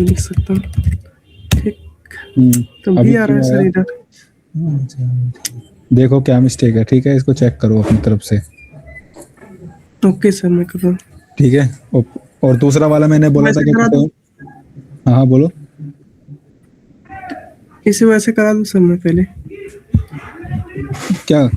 लिख सकता हूँ। ठीक, तो अभी भी आ रहा है क्यों सर आया? इधर। देखो क्या मिस्टेक है, ठीक है, इसको चेक करो अपनी तरफ से। ओके सर, मैं कर रहा हूँ। ठीक है, और दूसरा वाला मैंने बोला था वैसे कि करा दूँ, हाँ हाँ बोलो। इसे वैसे करा दूँ सर मैं पहले। क्या?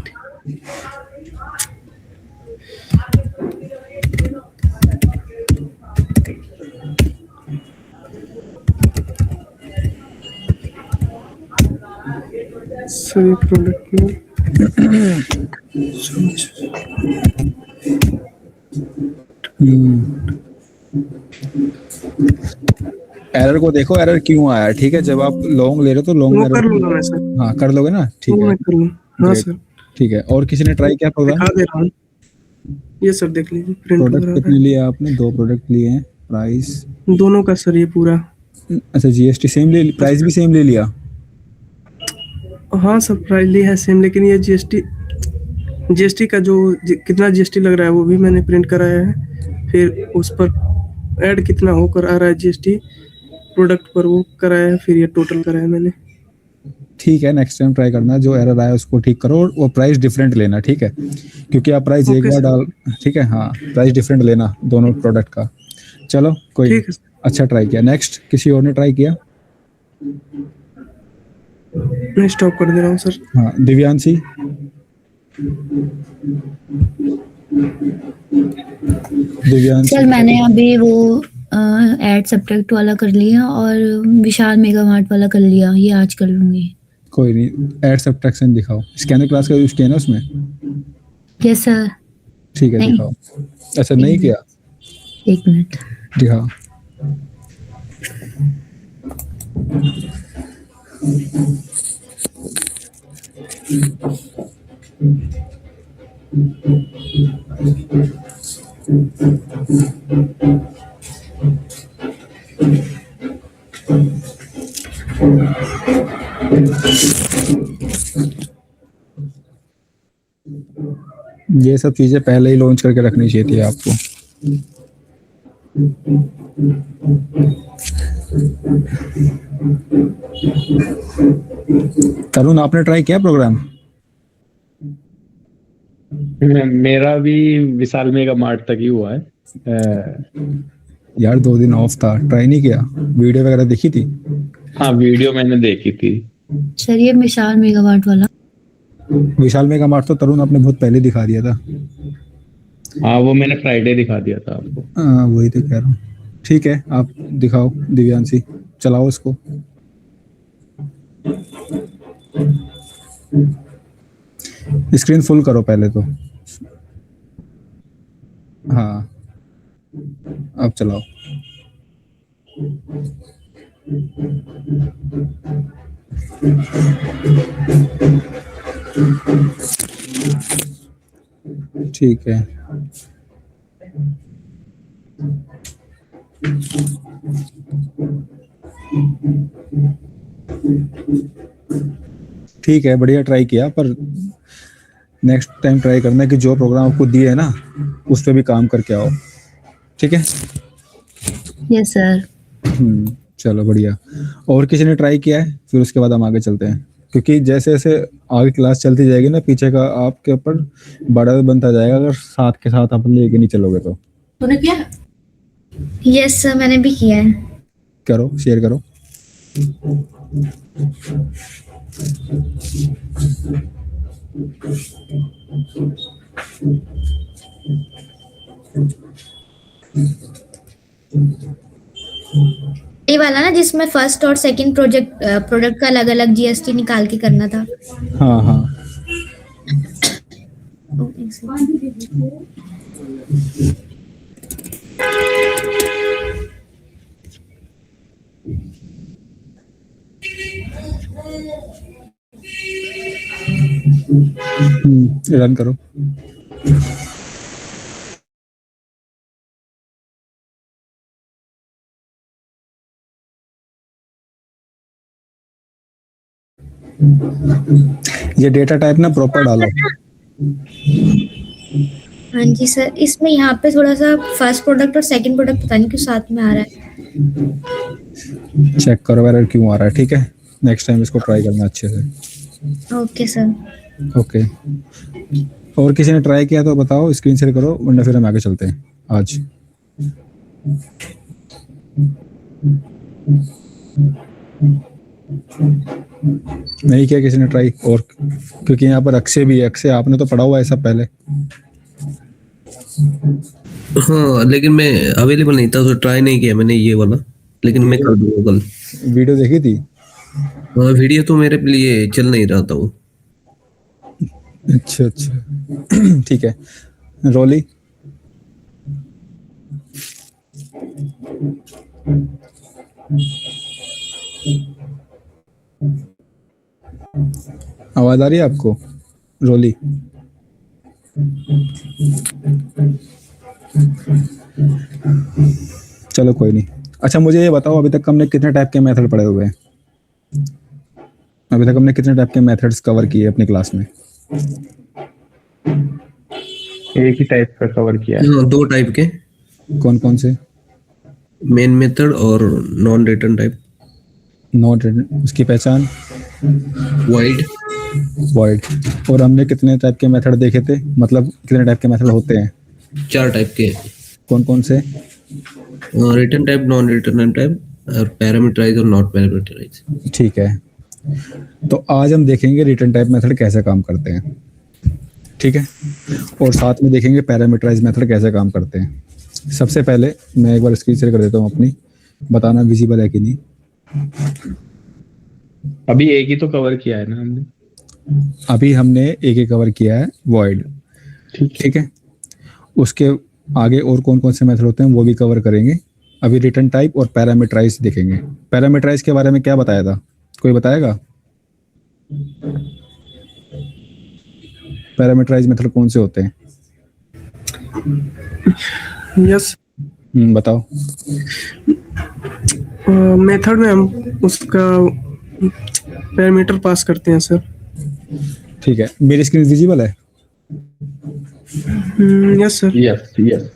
सर ये प्रोडक्ट में एरर को देखो, एरर क्यों आया है, ठीक है। जब आप लॉन्ग ले रहे हो तो लॉन्ग वो एरर कर लूँगा मैं सर, हाँ कर लोगे ना, ठीक वो है। मैं कर लूँ। हाँ ग्रेट, सर, ठीक है। और किसी ने ट्राई किया प्रोग्राम? दिखा दे रहा हूँ। ये सर देख लीजिए, प्रिंट प्रोडक्ट वगैरह हो कितने रहा लिए आपने? 2 प्रोडक्ट लिए हैं। प्राइस? है दोनों का सर, ये पूरा। अच्छा, जीएसटी सेम ले, प्राइस भी सेम ले लिया? हाँ सर, प्राइस ली है सेम, लेकिन ये जीएसटी का जो कितना जीएसटी लग रहा है वो भी मैंने प्रिंट कराया है। फिर उस पर ऐड कितना होकर आ रहा है जीएसटी प्रोडक्ट पर, वो कराया है। फिर ये टोटल कराया मैंने। ठीक है, नेक्स्ट टाइम ट्राई करना, जो एरर आया उसको ठीक करो और वो प्राइस डिफरेंट लेना, ठीक है। क्योंकि आप प्राइस एक ओके बार सर, डाल, ठीक है, हाँ प्राइस डिफरेंट लेना दोनों प्रोडक्ट का। चलो कोई नहीं, ठीक है सर। अच्छा ट्राई किया। नेक्स्ट किसी और ने ट्राई किया? मैं स्टॉप कर दे रहा हूँ सर। हाँ, दिव्यांशी। दिव्यांशी सर मैंने अभी वो एड सब्ट्रैक्ट वाला कर लिया और विशाल मेगामार्ट वाला कर लिया, ये आज कर लूंगी। कोई नहीं, ऐड सब्ट्रैक्शन दिखाओ। स्कैनर क्लास का यूज किया ना उसमें? Yes sir. ठीक है, नहीं, दिखाओ। अच्छा नहीं किया, एक मिनट। दिखाओ। ये सब चीजें पहले ही लॉन्च करके रखनी चाहिए थी आपको। तरुण, आपने ट्राई किया प्रोग्राम? मेरा भी विशाल मेगा मार्ट तक ही हुआ है। यार 2 दिन ऑफ था, ट्राई नहीं किया? वीडियो वगैरह देखी थी? हाँ, वीडियो मैंने देखी थी। सर ये विशाल मेगावाट वाला। विशाल मेगा मार्ट तो तरुण आपने बहुत पहले दिखा दिया था। हाँ, वो मैंने फ्राइडे दिखा दिया था आपको। हाँ वही तो कह रहा हूँ। ठीक है, आप दिखाओ दिव्यांशी, चलाओ इसको। स्क्रीन फुल करो पहले तो। हाँ, अब चलाओ। ठीक है, ठीक है, बढ़िया ट्राई किया। पर नेक्स्ट टाइम ट्राई करना कि जो प्रोग्राम आपको दिए है ना उस पर भी काम करके आओ, ठीक है। Yes sir. चलो बढ़िया। और किसी ने ट्राई किया है? फिर उसके बाद हम आगे चलते हैं, क्योंकि जैसे जैसे आगे क्लास चलती जाएगी ना, पीछे का आपके ऊपर बड़ा बनता जाएगा अगर साथ के साथ आप लेके नहीं चलोगे तो। तूने किया? यस सर, मैंने भी किया है। करो, शेयर करो। ये वाला ना जिसमें फर्स्ट और सेकंड प्रोडक्ट का अलग अलग जीएसटी निकाल के करना था। हाँ हाँ, रन करो। ये डेटा टाइप ना प्रॉपर डालो। हाँ जी सर, इसमें यहाँ पे थोड़ा सा फर्स्ट प्रोडक्ट और सेकंड प्रोडक्ट पता नहीं क्यों साथ में आ रहा है। चेक करो एरर क्यों आ रहा है, ठीक है। नेक्स्ट टाइम इसको ट्राई करना अच्छे से। Okay sir. ओके, और किसी ने ट्राई किया तो बताओ, स्क्रीन शेयर करो, वरना फिर हम आगे चलते हैं आज। नहीं किया किसी ने ट्राई? और क्योंकि यहाँ पर अक्षय भी है, अक्षय आपने तो पढ़ा हुआ है सब पहले। हाँ, लेकिन मैं अवेलेबल नहीं था तो ट्राई नहीं किया मैंने ये वाला, लेकिन मैं कर दूंगा कल। वीडियो देखी थी? हाँ, वीडियो तो मेरे लिए चल नहीं रहा था वो। अच्छा अच्छा ठीक है। रोली, आवाज आ रही है आपको? रोली, चलो कोई नहीं। अच्छा मुझे ये बताओ, अभी तक हमने कितने टाइप के मेथड पढ़े हुए हैं? अभी तक हमने कितने टाइप के मेथड्स कवर किए अपनी क्लास में? एक ही टाइप का कवर किया है। हाँ, 2 टाइप के, कौन कौन से? मेन मेथड और नॉन रिटर्न टाइप। नॉट, उसकी पहचान? वाइड। वॉइड। और हमने कितने टाइप के मेथड देखे थे, मतलब कितने टाइप के मेथड होते हैं? 4 टाइप के, कौन कौन से? Return type, non return type और पैरामीटराइज और नॉट पैरामीटराइज। ठीक है, तो आज हम देखेंगे रिटर्न टाइप मेथड कैसे काम करते हैं, ठीक है, और साथ में देखेंगे पैरामीटराइज मेथड कैसे काम करते हैं। सबसे पहले मैं एक बार स्क्रीन शेयर कर देता हूँ अपनी, बताना विजिबल है कि नहीं। अभी एक ही तो कवर किया है ना हमने। अभी हमने एक ही कवर किया है, वॉइड, ठीक है। उसके आगे और कौन कौन से मेथड होते हैं वो भी कवर करेंगे। अभी रिटर्न टाइप और पैरामीटराइज देखेंगे। पैरामीटराइज के बारे में क्या बताया था, कोई बताएगा? पैरामीटराइज मेथड कौन से होते हैं? यस, बताओ। मेथड में हम उसका पैरामीटर पास करते हैं सर। ठीक है, मेरी स्क्रीन विजिबल है? Yes sir. Yes yes.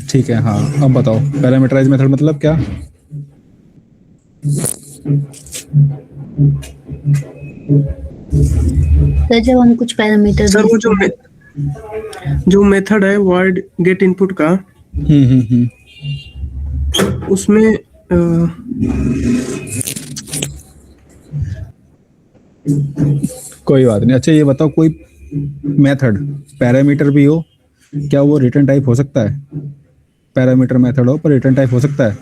ठीक है, हाँ अब बताओ पैरामीटराइज मेथड मतलब क्या? सर जब हम कुछ पैरामीटर सर वो जो मेथड है void गेट इनपुट का, उसमें कोई बात नहीं। अच्छा ये बताओ, कोई मेथड पैरामीटर भी हो, क्या वो रिटर्न टाइप हो सकता है? पैरामीटर मेथड हो पर रिटर्न टाइप हो सकता है?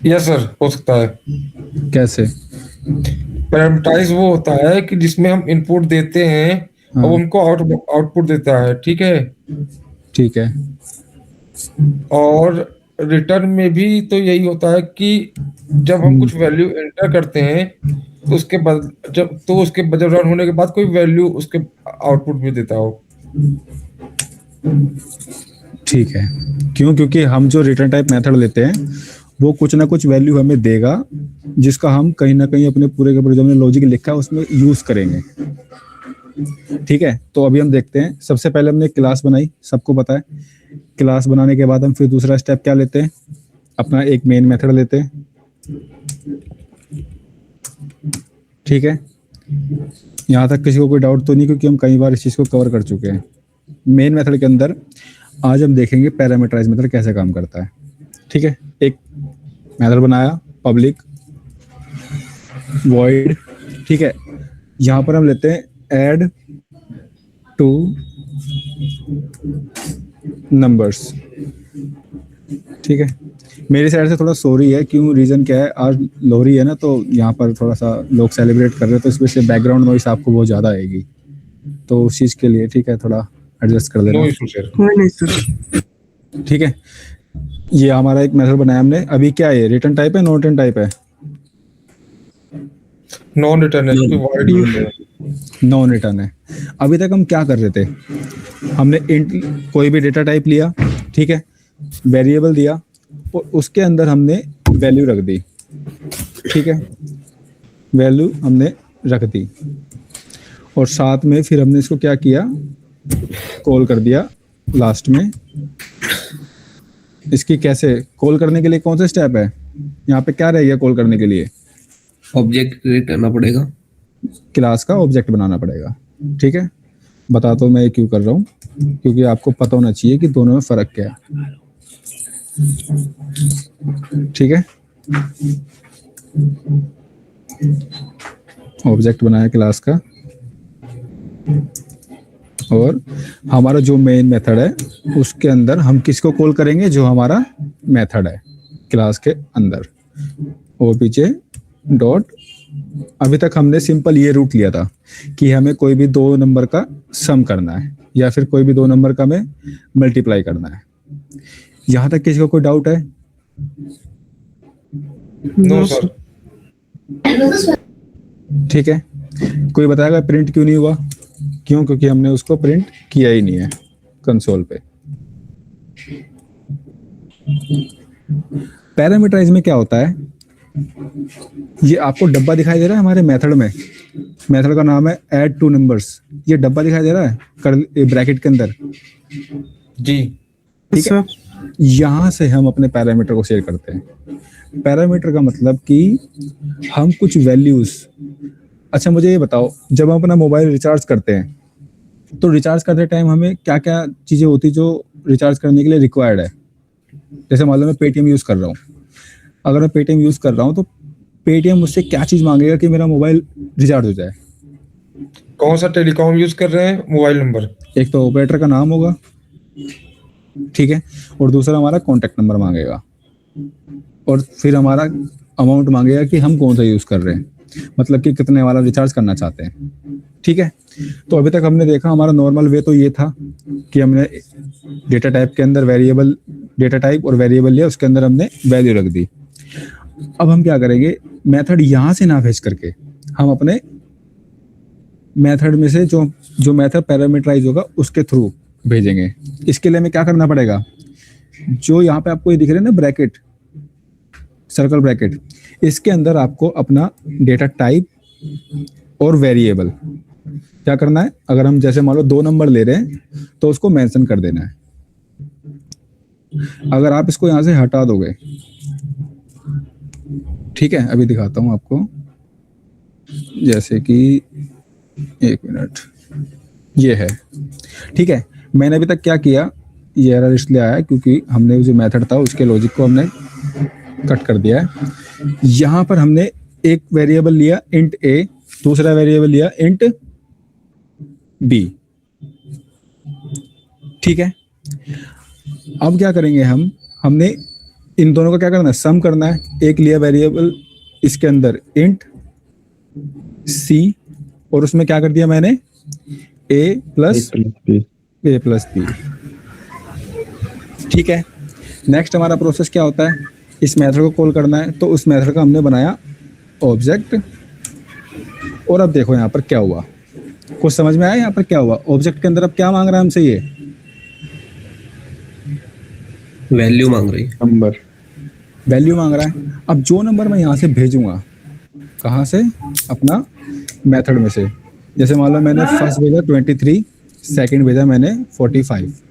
यस सर, हो सकता है। कैसे? पैरामीटराइज वो होता है कि जिसमें हम इनपुट देते हैं और वो हमको आउटपुट देता है, ठीक है। ठीक है। और रिटर्न में भी तो यही होता है कि जब हम कुछ वैल्यू एंटर करते हैं तो उसके बाद जब रन होने के बाद कोई वैल्यू उसके आउटपुट भी देता हो। ठीक है, क्यों? क्योंकि हम जो रिटर्न टाइप मेथड लेते हैं वो कुछ ना कुछ वैल्यू हमें देगा, जिसका हम कहीं ना कहीं अपने पूरे के पूरे जो हमने लॉजिक लिखा है उसमें यूज करेंगे। ठीक है, तो अभी हम देखते हैं। सबसे पहले हमने क्लास बनाई, सबको पता है। क्लास बनाने के बाद हम फिर दूसरा स्टेप क्या लेते हैं, अपना एक मेन मेथड लेते हैं। ठीक है, यहाँ तक किसी को कोई डाउट तो नहीं, क्योंकि हम कई बार इस चीज को कवर कर चुके हैं। मेन मेथड के अंदर आज हम देखेंगे पैरामीटराइज मेथड कैसे काम करता है। ठीक है, एक मेथड बनाया पब्लिक वॉइड, ठीक है। यहाँ पर हम लेते हैं ऐड टू नंबर्स, ठीक है। मेरी साइड से थोड़ा सॉरी है, क्यों, रीजन क्या है, आज लोहरी है ना, तो यहाँ पर थोड़ा सा लोग सेलिब्रेट कर रहे हैं, तो इस वजह से बैकग्राउंड नॉइस आपको बहुत ज्यादा आएगी, तो उस चीज के लिए ठीक है, थोड़ा एडजस्ट कर देना। No issue sir. नहीं सर। ठीक है, ये हमारा एक मेथड बनाया हमने। अभी क्या है, रिटर्न टाइप है, नॉन रिटर्न टाइप है? नॉन रिटर्न है, void यूज है। नॉन रिटर्न है। अभी तक हम क्या कर रहे थे, हमने इंट कोई भी डेटा टाइप लिया, ठीक है, वेरिएबल दिया और उसके अंदर हमने वैल्यू रख दी। ठीक है, वैल्यू हमने रख दी और साथ में फिर हमने इसको क्या किया, कॉल कर दिया लास्ट में। इसकी कैसे कॉल करने के लिए कौन सा स्टेप है, यहाँ पे क्या रहेगा कॉल करने के लिए, ऑब्जेक्ट क्रिएट करना पड़ेगा, क्लास का ऑब्जेक्ट बनाना पड़ेगा। ठीक है, बताता हूँ मैं ये क्यों कर रहा हूँ, क्योंकि आपको पता होना चाहिए कि दोनों में फर्क क्या है। ठीक है, ऑब्जेक्ट बनाया क्लास का और हमारा जो मेन मेथड है उसके अंदर हम किसको कॉल करेंगे, जो हमारा मेथड है क्लास के अंदर, और पीछे डॉट। अभी तक हमने सिंपल ये रूट लिया था कि हमें कोई भी दो नंबर का सम करना है या फिर कोई भी दो नंबर का हमें मल्टीप्लाई करना है। यहां तक किसी को कोई डाउट है? No sir. ठीक है, कोई बताएगा प्रिंट क्यों नहीं हुआ? क्यों? क्योंकि हमने उसको प्रिंट किया ही नहीं है कंसोल पे। पैरामीटराइज में क्या होता है, ये आपको डब्बा दिखाई दे रहा है हमारे मेथड में, मेथड का नाम है ऐड टू नंबर्स। ये डब्बा दिखाई दे रहा है ब्रैकेट के अंदर जी। ठीक है, यहां से हम अपने पैरामीटर को शेयर करते हैं। पैरामीटर का मतलब कि हम कुछ वैल्यूज, अच्छा मुझे ये बताओ, जब हम अपना मोबाइल रिचार्ज करते हैं तो रिचार्ज करते टाइम हमें क्या क्या चीजें होती जो रिचार्ज करने के लिए रिक्वायर्ड है? जैसे मान लो मैं पेटीएम यूज कर रहा हूँ, अगर मैं पेटीएम यूज कर रहा हूँ तो पेटीएम मुझसे क्या चीज मांगेगा कि मेरा मोबाइल रिचार्ज हो जाए? कौन सा टेलीकॉम यूज कर रहे हैं, मोबाइल नंबर। एक तो ऑपरेटर का नाम होगा, ठीक है, और दूसरा हमारा कॉन्टेक्ट नंबर मांगेगा, और फिर हमारा अमाउंट मांगेगा कि हम कौन सा यूज कर रहे हैं, मतलब कि कितने वाला रिचार्ज करना चाहते हैं। ठीक है, तो अभी तक हमने देखा हमारा नॉर्मल वे तो ये था कि हमने डेटा टाइप के अंदर वेरिएबल, डेटा टाइप और वेरिएबल लिया, उसके अंदर हमने वैल्यू रख दी। अब हम क्या करेंगे, मेथड यहां से ना भेज करके हम अपने मेथड में से जो मेथड पैरामीटराइज होगा उसके थ्रू भेजेंगे। इसके लिए हमें क्या करना पड़ेगा, जो यहाँ पे आपको ये दिख रहे हैं ना ब्रैकेट, सर्कल ब्रैकेट, इसके अंदर आपको अपना डेटा टाइप और वेरिएबल क्या करना है। अगर हम जैसे मान लो 2 नंबर ले रहे हैं तो उसको मेंशन कर देना है। अगर आप इसको यहां से हटा दोगे, ठीक है, अभी दिखाता हूं आपको, जैसे कि 1 मिनट, ये है, ठीक है। मैंने अभी तक क्या किया, ये एरर इसलिए आया क्योंकि हमने जो मेथड था उसके लॉजिक को हमने कट कर दिया है। यहां पर हमने एक वेरिएबल लिया इंट ए, दूसरा वेरिएबल लिया इंट बी, ठीक है। अब क्या करेंगे हमने इन दोनों का क्या करना है, सम करना है। एक लिया वेरिएबल इसके अंदर इंट सी, और उसमें क्या कर दिया मैंने, ए प्लस बी, ठीक है। नेक्स्ट हमारा प्रोसेस क्या होता है, इस मेथड को कॉल करना है, तो उस मेथड का हमने बनाया ऑब्जेक्ट। और अब देखो यहाँ पर क्या हुआ, कुछ समझ में आया यहाँ पर क्या हुआ? ऑब्जेक्ट के अंदर अब क्या मांग रहा है हमसे, ये वैल्यू मांग रही है, नंबर वैल्यू मांग रहा है। अब जो नंबर मैं यहाँ से भेजूंगा, कहाँ से, अपना मेथड में से, जैसे मान लो मैंने फर्स्ट भेजा 23, सेकंड भेजा मैंने 45।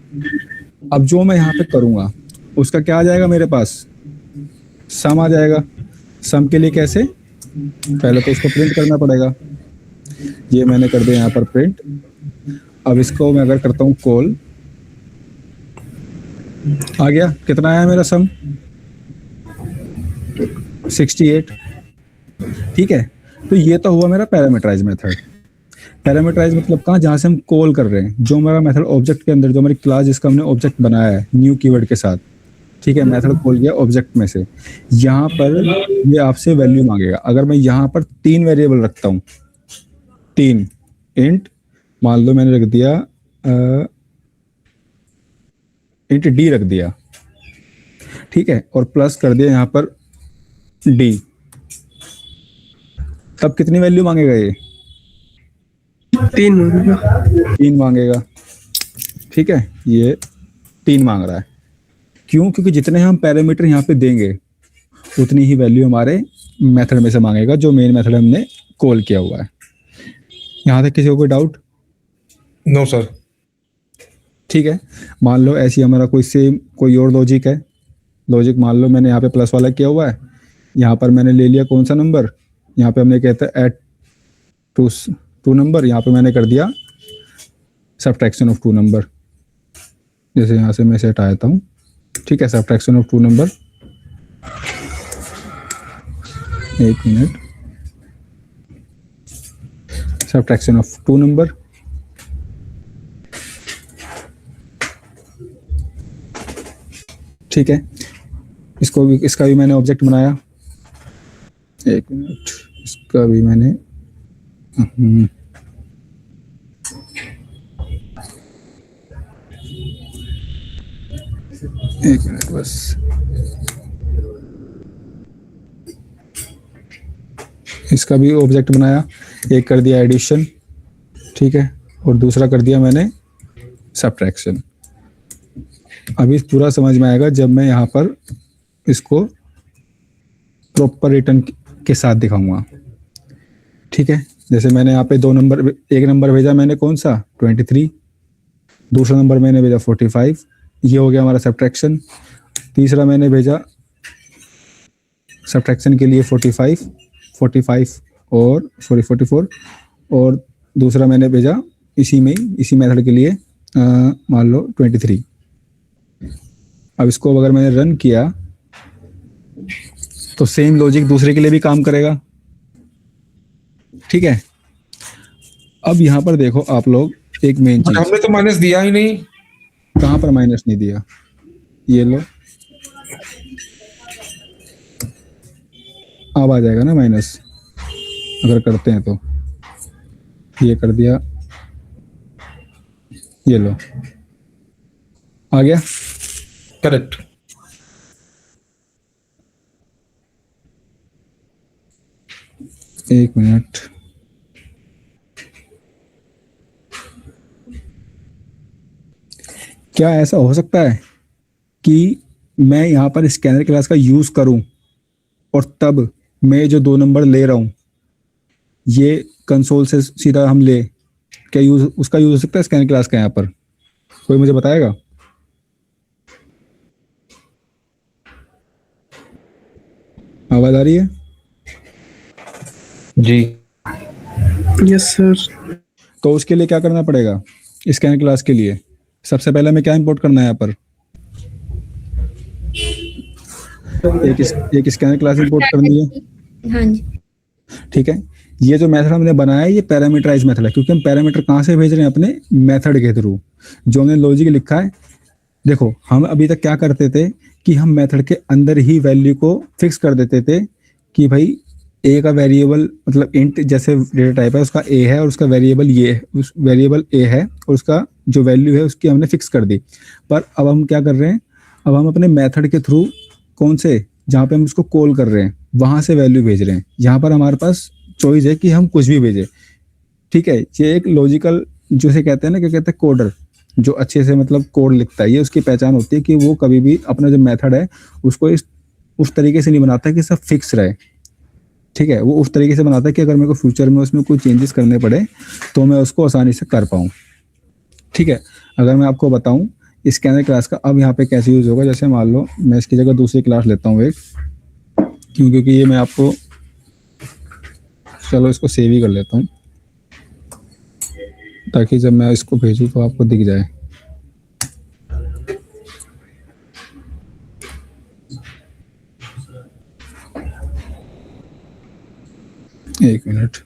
अब जो मैं यहाँ पे करूंगा उसका क्या आ जाएगा मेरे पास, सम आ जाएगा। सम के लिए कैसे, पहले तो उसको प्रिंट करना पड़ेगा, ये मैंने कर दिया यहाँ पर प्रिंट। अब इसको मैं अगर करता हूँ कॉल, आ गया, कितना आया मेरा सम, 68, ठीक है। तो ये तो हुआ मेरा पैरामीटराइज मेथड। पैरामीटराइज मतलब कहाँ, जहाँ से हम कॉल कर रहे हैं, जो हमारा मेथड ऑब्जेक्ट के अंदर, जो हमारी क्लास जिसका हमने ऑब्जेक्ट बनाया है न्यू कीवर्ड के साथ, ठीक है, मेथड कॉल किया ऑब्जेक्ट में से, यहाँ पर ये आपसे वैल्यू मांगेगा। अगर मैं यहाँ पर 3 वेरिएबल रखता हूँ, 3 इंट, मान लो मैंने रख दिया इंट डी रख दिया, ठीक है, और प्लस कर दिया यहाँ पर डी, तब कितनी वैल्यू मांगेगा ये, 3 मांगेगा, ठीक है। ये 3 मांग रहा है, क्यों? क्योंकि जितने हम पैरामीटर यहाँ पे देंगे उतनी ही वैल्यू हमारे मेथड में से मांगेगा जो मेन मेथड हमने कॉल किया हुआ है। यहाँ तक किसी को कोई डाउट? No sir. ठीक है, मान लो ऐसी हमारा कोई और लॉजिक है। लॉजिक मान लो मैंने यहाँ पे प्लस वाला किया हुआ है, यहाँ पर मैंने ले लिया कौन सा नंबर, यहाँ पे हमने कहते हैं ऐड टू नंबर, यहाँ पे मैंने कर दिया सब्ट्रैक्शन ऑफ 2 नंबर। जैसे यहाँ से मैं इसे हटाता हूँ, ठीक है, सब्ट्रैक्शन ऑफ 2 नंबर। एक मिनट, सब्ट्रैक्शन ऑफ 2 नंबर, ठीक है। इसका भी मैंने ऑब्जेक्ट बनाया। एक मिनट, इसका भी मैंने एक मिनट बस। इसका भी ऑब्जेक्ट बनाया, एक कर दिया एडिशन, ठीक है, और दूसरा कर दिया मैंने सब्ट्रैक्शन। अभी पूरा समझ में आएगा जब मैं यहाँ पर इसको प्रॉपर रिटर्न के साथ दिखाऊंगा, ठीक है। जैसे मैंने यहाँ पे एक नंबर भेजा मैंने कौन सा 23, दूसरा नंबर मैंने भेजा 45, ये हो गया हमारा सब्ट्रैक्शन। तीसरा मैंने भेजा सब्ट्रैक्शन के लिए 45 और 44, और दूसरा मैंने भेजा इसी मेथड के लिए मान लो 23। अब इसको अगर मैंने रन किया तो सेम लॉजिक दूसरे के लिए भी काम करेगा, ठीक है। अब यहाँ पर देखो आप लोग, एक मेन चीज, हमने तो माइनस दिया ही नहीं। कहाँ पर माइनस नहीं दिया? ये लो, अब आ जाएगा ना माइनस अगर करते हैं तो। ये कर दिया, ये लो, आ गया। करेक्ट। एक मिनट, क्या ऐसा हो सकता है कि मैं यहाँ पर स्कैनर क्लास का यूज करूं और तब मैं जो 2 नंबर ले रहा हूं ये कंसोल से सीधा हम ले, क्या उसका यूज हो सकता है स्कैनर क्लास का? यहाँ पर कोई मुझे बताएगा? आवाज आ रही है? जी। Yes sir. तो उसके लिए क्या करना पड़ेगा? स्कैनर क्लास के लिए सबसे पहले हमें क्या इंपोर्ट करना है? यहाँ पर एक स्कैनर क्लास इंपोर्ट करनी है। हाँ जी, ठीक है, ये जो मेथड हमने बनाया है ये पैरामीटराइज मेथड है, क्योंकि हम पैरामीटर कहाँ से भेज रहे हैं? अपने मेथड के थ्रू। जो हमने लॉजिक लिखा है, देखो हम अभी तक क्या करते थे कि हम मेथड के अंदर ही वैल्यू को फिक्स कर देते थे कि भाई ए का वेरिएबल मतलब इंट जैसे डेटा टाइप है उसका ए है और उसका वेरिएबल ये है, उस वेरिएबल ए है और उसका जो वैल्यू है उसकी हमने फिक्स कर दी। पर अब हम क्या कर रहे हैं? अब हम अपने मेथड के थ्रू कौन से, जहाँ पे हम उसको कॉल कर रहे हैं वहां से वैल्यू भेज रहे हैं। यहाँ पर हमारे पास चॉइस है कि हम कुछ भी भेजें, ठीक है। ये एक लॉजिकल, जो से कहते हैं ना, क्या कहते हैं, कोडर, जो अच्छे से मतलब कोड लिखता है, ये उसकी पहचान होती है कि वो कभी भी अपना जो मेथड है उसको उस तरीके से नहीं बनाता कि सब फिक्स रहे, ठीक है। वो उस तरीके से बनाता है कि अगर मेरे को फ्यूचर में उसमें कोई चेंजेस करने पड़े तो मैं उसको आसानी से कर पाऊँ, ठीक है। अगर मैं आपको बताऊं स्कैनर क्लास का अब यहाँ पे कैसे यूज होगा, जैसे मान लो मैं इसकी जगह दूसरी क्लास लेता हूँ एक, क्योंकि ये मैं आपको, चलो इसको सेव ही कर लेता हूँ ताकि जब मैं इसको भेजूँ तो आपको दिख जाए। एक मिनट,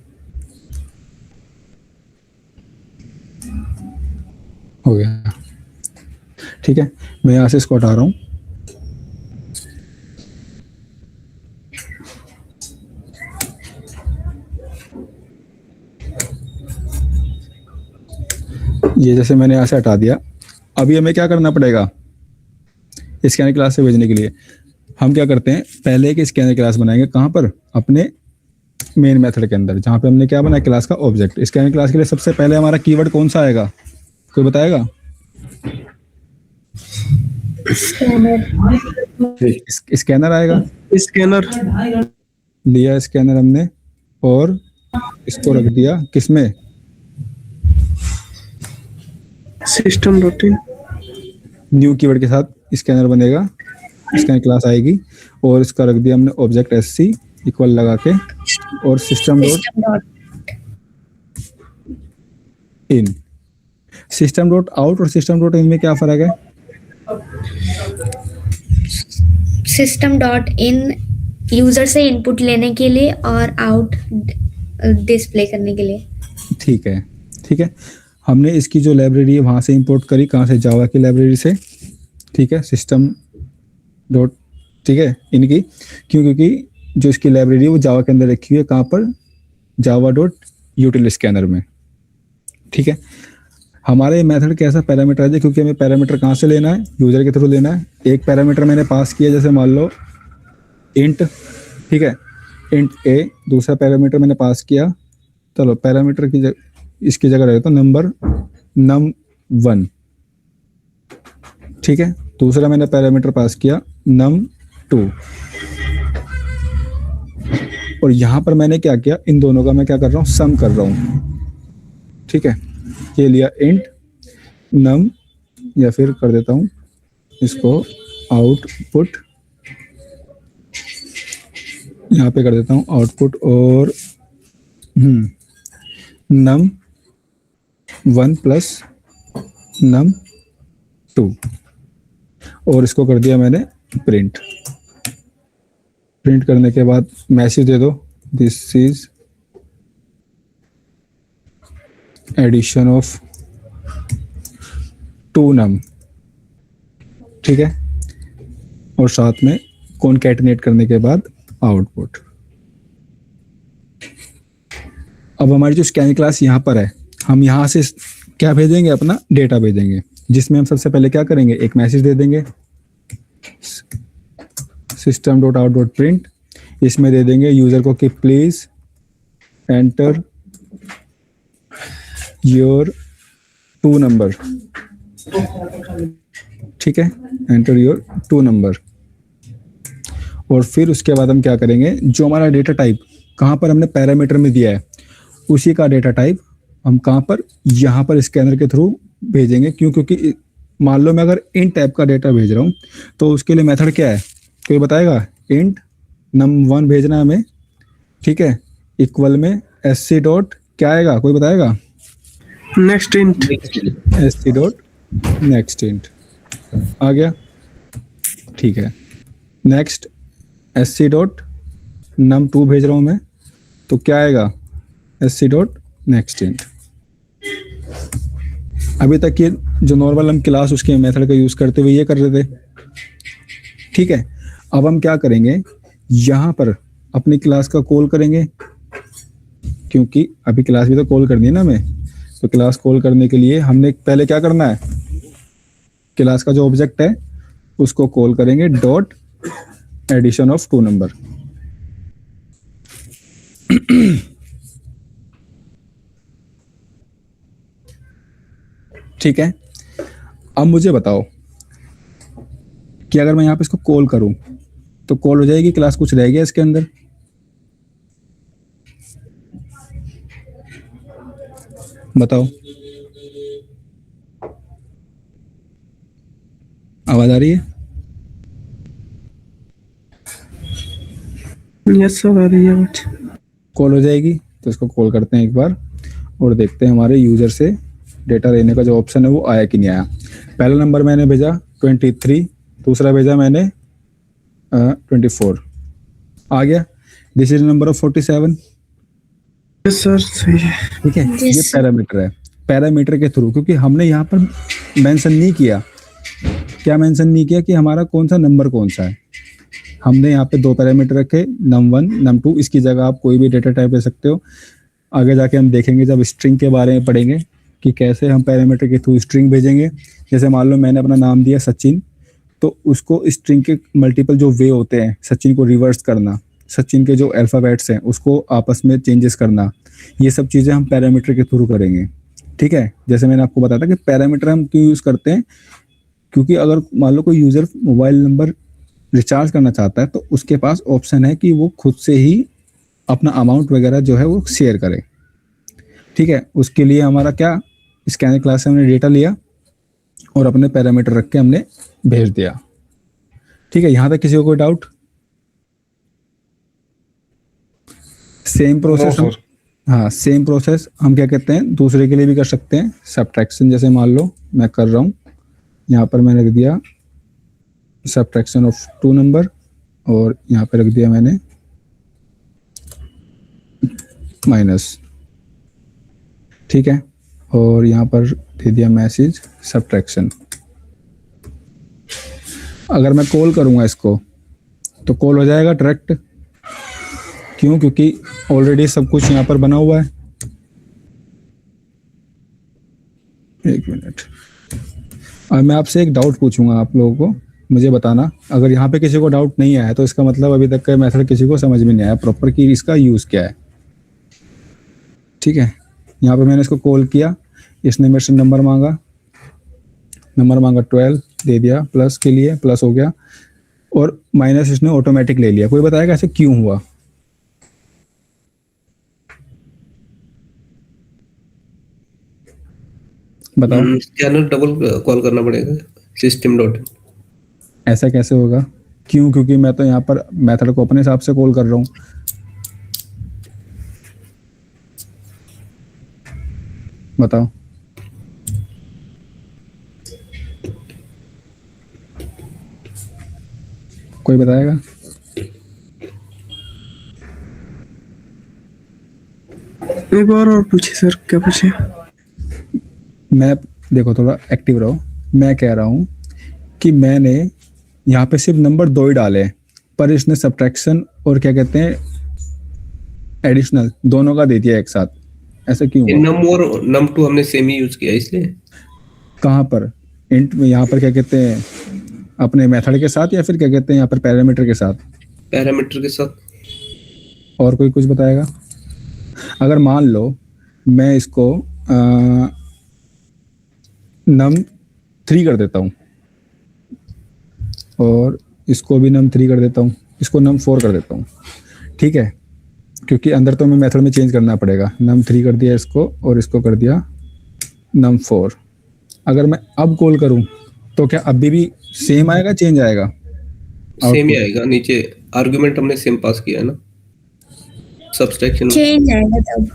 हो गया, ठीक है। मैं यहाँ से इसको हटा रहा हूँ। ये जैसे मैंने यहाँ से हटा दिया। अभी हमें क्या करना पड़ेगा स्कैनर क्लास से भेजने के लिए? हम क्या करते हैं, पहले एक स्कैनर क्लास बनाएंगे, कहाँ पर? अपने मेन मेथड के अंदर, जहाँ पे हमने क्या बनाया, क्लास का ऑब्जेक्ट। स्कैनर क्लास के लिए सबसे पहले हमारा कीवर्ड कौन सा आएगा, कोई बताएगा? स्कैनर आएगा। स्कैनर। लिया स्कैनर हमने और इसको रख दिया किसमें, system.in। न्यू कीवर्ड के साथ स्कैनर बनेगा, स्कैनर क्लास आएगी और इसका रख दिया हमने ऑब्जेक्ट एससी इक्वल लगा के और system dot system dot in. System dot out और सिस्टम डॉट इन में क्या फर्क है? सिस्टम डॉट इन यूजर से इनपुट लेने के लिए और आउट डिस्प्ले करने के लिए। ठीक है, ठीक है। हमने इसकी जो लाइब्रेरी है वहां से इंपोर्ट करी, कहाँ से, जावा की लाइब्रेरी से। ठीक है, सिस्टम डॉट, ठीक है, इनकी क्यों, क्योंकि जो इसकी लाइब्रेरी है वो जावा के अंदर रखी हुई है, कहाँ पर, जावा डॉट यूटिल स्कैनर में। ठीक है, हमारा ये मेथड कैसा पैरामीटराइज है, क्योंकि हमें पैरामीटर कहाँ से लेना है, यूजर के थ्रू लेना है। एक पैरामीटर मैंने पास किया, जैसे मान लो इंट, ठीक है, इंट ए। दूसरा पैरामीटर मैंने पास किया, चलो पैरामीटर की इसकी जगह रहे तो नंबर num1, ठीक है। दूसरा मैंने पैरामीटर पास किया num2 और यहाँ पर मैंने क्या किया, इन दोनों का मैं क्या कर रहा हूँ, सम कर रहा हूँ। ठीक है, ये लिया इंट num, या फिर कर देता हूँ इसको आउटपुट, यहाँ पे कर देता हूँ आउटपुट और num1 प्लस num2 और इसको कर दिया मैंने प्रिंट। प्रिंट करने के बाद मैसेज दे दो, this is edition of 2 num, ठीक है, और साथ में कॉन्कैटिनेट करने के बाद आउटपुट। अब हमारी जो स्कैन क्लास यहाँ पर है, हम यहाँ से क्या भेजेंगे, अपना डेटा भेजेंगे, जिसमें हम सबसे पहले क्या करेंगे, एक मैसेज दे देंगे system dot out dot print. इसमें दे देंगे यूजर को कि प्लीज एंटर योर 2 नंबर, ठीक है, एंटर योर 2 नंबर। और फिर उसके बाद हम क्या करेंगे, जो हमारा डेटा टाइप कहाँ पर हमने पैरामीटर में दिया है, उसी का डेटा टाइप हम कहाँ पर, यहाँ पर स्कैनर के थ्रू भेजेंगे। क्यों, क्योंकि मान लो मैं अगर इंट टाइप का डेटा भेज रहा हूँ तो उसके लिए मेथड क्या है, कोई बताएगा? इंट num1 भेजना है हमें, ठीक है, इक्वल में sc डॉट क्या आएगा, कोई बताएगा? Next int, sc dot next int आ गया, ठीक है। नेक्स्ट sc डॉट num2 भेज रहा हूँ मैं, तो क्या आएगा, sc डॉट नेक्स्ट इंट। अभी तक ये जो नॉर्मल हम क्लास उसके मेथड का यूज करते हुए ये कर रहे थे, ठीक है। अब हम क्या करेंगे, यहाँ पर अपनी क्लास का कॉल करेंगे, क्योंकि अभी क्लास भी तो कॉल करनी है ना हमें। तो क्लास कॉल करने के लिए हमने पहले क्या करना है, क्लास का जो ऑब्जेक्ट है उसको कॉल करेंगे डॉट एडिशन ऑफ 2 नंबर। ठीक है, अब मुझे बताओ कि अगर मैं यहाँ पे इसको कॉल करूं तो कॉल हो जाएगी क्लास, कुछ रह गया इसके अंदर? बताओ, आवाज आ रही है? यस सर आ रही है बात। कॉल हो जाएगी, तो इसको कॉल करते हैं एक बार और देखते हैं हमारे यूजर से डेटा लेने का जो ऑप्शन है वो आया कि नहीं आया। पहला नंबर मैंने भेजा 23, दूसरा भेजा मैंने 24, आ गया। This is number of 47, yes sir सही है। ठीक है। ये Yes. पैरामीटर है, पैरामीटर के थ्रू, क्योंकि हमने यहाँ पर मेंशन नहीं किया, क्या मेंशन नहीं किया कि हमारा कौन सा नंबर कौन सा है। हमने यहाँ पे 2 पैरामीटर रखे, num1 num2, इसकी जगह आप कोई भी डेटा टाइप ले सकते हो। आगे जाके हम देखेंगे जब स्ट्रिंग के बारे में पढ़ेंगे कि कैसे हम पैरामीटर के थ्रू स्ट्रिंग भेजेंगे। जैसे मान लो मैंने अपना नाम दिया सचिन, तो उसको स्ट्रिंग के मल्टीपल जो वे होते हैं, सचिन को रिवर्स करना, सचिन के जो अल्फ़ाबेट्स हैं उसको आपस में चेंजेस करना, ये सब चीज़ें हम पैरामीटर के थ्रू करेंगे, ठीक है। जैसे मैंने आपको बताया था कि पैरामीटर हम क्यों यूज़ करते हैं, क्योंकि अगर मान लो कोई यूज़र मोबाइल नंबर रिचार्ज करना चाहता है तो उसके पास ऑप्शन है कि वो खुद से ही अपना अमाउंट वगैरह जो है वो शेयर करे। ठीक है, उसके लिए हमारा क्या, स्कैनर क्लास से हमने डेटा लिया और अपने पैरामीटर रख के हमने भेज दिया। ठीक है, यहाँ तक किसी को कोई doubt? Same process No, sir. हाँ, सेम प्रोसेस हम क्या कहते हैं दूसरे के लिए भी कर सकते हैं। सब्ट्रैक्शन जैसे मान लो मैं कर रहा हूँ, यहाँ पर मैंने रख दिया सब्ट्रैक्शन ऑफ 2 नंबर और यहाँ पे रख दिया मैंने माइनस। ठीक है, और यहाँ पर दे दिया मैसेज सब्ट्रैक्शन। अगर मैं कॉल करूँगा इसको तो कॉल हो जाएगा डायरेक्ट, क्यों? क्योंकि ऑलरेडी सब कुछ यहाँ पर बना हुआ है। एक मिनट, अब मैं आपसे एक डाउट पूछूंगा, आप लोगों को मुझे बताना। अगर यहाँ पे किसी को डाउट नहीं आया तो इसका मतलब अभी तक का मेथड किसी को समझ में नहीं आया प्रॉपर कि इसका यूज़ क्या है। ठीक है, यहाँ पे मैंने इसको कॉल किया, इसने मेरे से नंबर मांगा 12 दे दिया, प्लस के लिए प्लस हो गया, और माइनस इसने ऑटोमेटिक ले लिया। कोई बताएगा ऐसे क्यों हुआ? बताओ। स्कैनर डबल कॉल करना पड़ेगा सिस्टम डॉट। ऐसा कैसे होगा? क्यों? क्योंकि मैं तो यहाँ पर मेथड को अपने हिसाब से कॉल कर रहा हूँ। बताओ। कोई बताएगा? एक बार और पूछिए सर, क्या पूछे? मैं देखो थोड़ा एक्टिव रहो। मैं कह रहा हूँ कि मैंने यहाँ पे सिर्फ नंबर 2 ही डाले, पर इसने सब्ट्रैक्शन और क्या कहते हैं एडिशनल दोनों का दे दिया एक साथ। ऐसा क्यों हुआ? नम और नम टू हमने सेम ही यूज किया इसलिए। कहाँ पर? इंट में यहाँ पर क्या कहते हैं अपने मेथड के साथ, या फिर क्या कहते हैं यहाँ पर पैरामीटर के साथ? पैरामीटर के साथ। और कोई कुछ बताएगा? अगर मान लो मैं इसको नम 3 कर देता हूँ और इसको भी नम 3 कर देता हूँ, इसको नम 4 कर देता हूँ। ठीक है, क्योंकि अंदर तो हमें मेथड में चेंज करना पड़ेगा। नम 3 कर दिया इसको और इसको कर दिया नम 4। अगर मैं अब कॉल करूँ तो क्या अभी भी सेम आएगा, चेंज आएगा? सेम ही आएगा, नीचे आर्गुमेंट हमने सेम पास किया है ना सब्सट्रैक्शन। चेंज आएगा तब।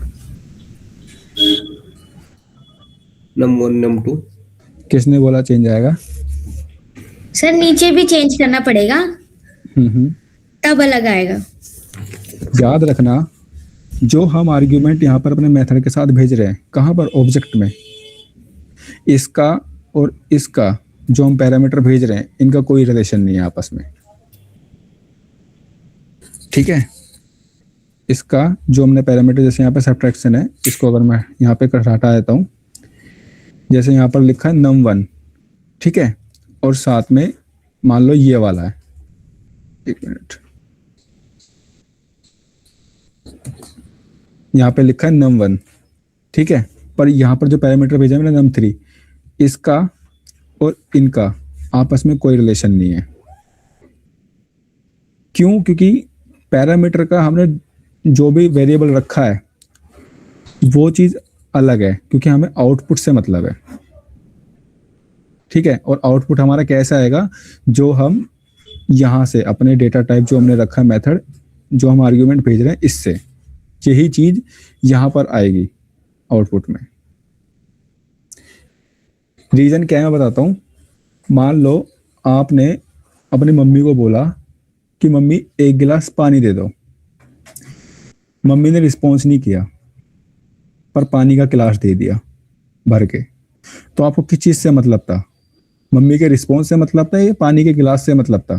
नम 1 नम 2। किसने बोला चेंज आएगा? सर नीचे भी चेंज करना पड़ेगा, तब अलग आएगा। याद रखना, जो हम आर्ग्यूमेंट यहाँ पर अपने मेथड के साथ भेज रहे हैं, कहाँ पर? ऑब्जेक्ट में। इसका और इसका जो हम पैरामीटर भेज रहे हैं, इनका कोई रिलेशन नहीं है आपस में। ठीक है, इसका जो हमने पैरामीटर, जैसे यहाँ पे सब्ट्रैक्शन है, इसको अगर मैं यहाँ पे हटा देता हूँ, जैसे यहाँ पर लिखा है नम 1, ठीक है, और साथ में मान लो ये वाला है, एक मिनट, यहाँ पे लिखा है नम 1, ठीक है, पर यहाँ पर जो पैरामीटर भेजा है मैंने नम 3, इसका और इनका आपस में कोई रिलेशन नहीं है। क्यों? क्योंकि पैरामीटर का हमने जो भी वेरिएबल रखा है वो चीज अलग है, क्योंकि हमें आउटपुट से मतलब है। ठीक है, और आउटपुट हमारा कैसा आएगा? जो हम यहाँ से अपने डेटा टाइप जो हमने रखा है मेथड, जो हम आर्ग्यूमेंट भेज रहे हैं, इससे यही चीज यहाँ पर आएगी आउटपुट में। रीजन क्या है मैं बताता हूँ। मान लो आपने अपनी मम्मी को बोला कि मम्मी 1 गिलास पानी दे दो, मम्मी ने रिस्पॉन्स नहीं किया पर पानी का गिलास दे दिया भर के, तो आपको किस चीज से मतलब था? मम्मी के रिस्पॉन्स से मतलब था या पानी के गिलास से मतलब था?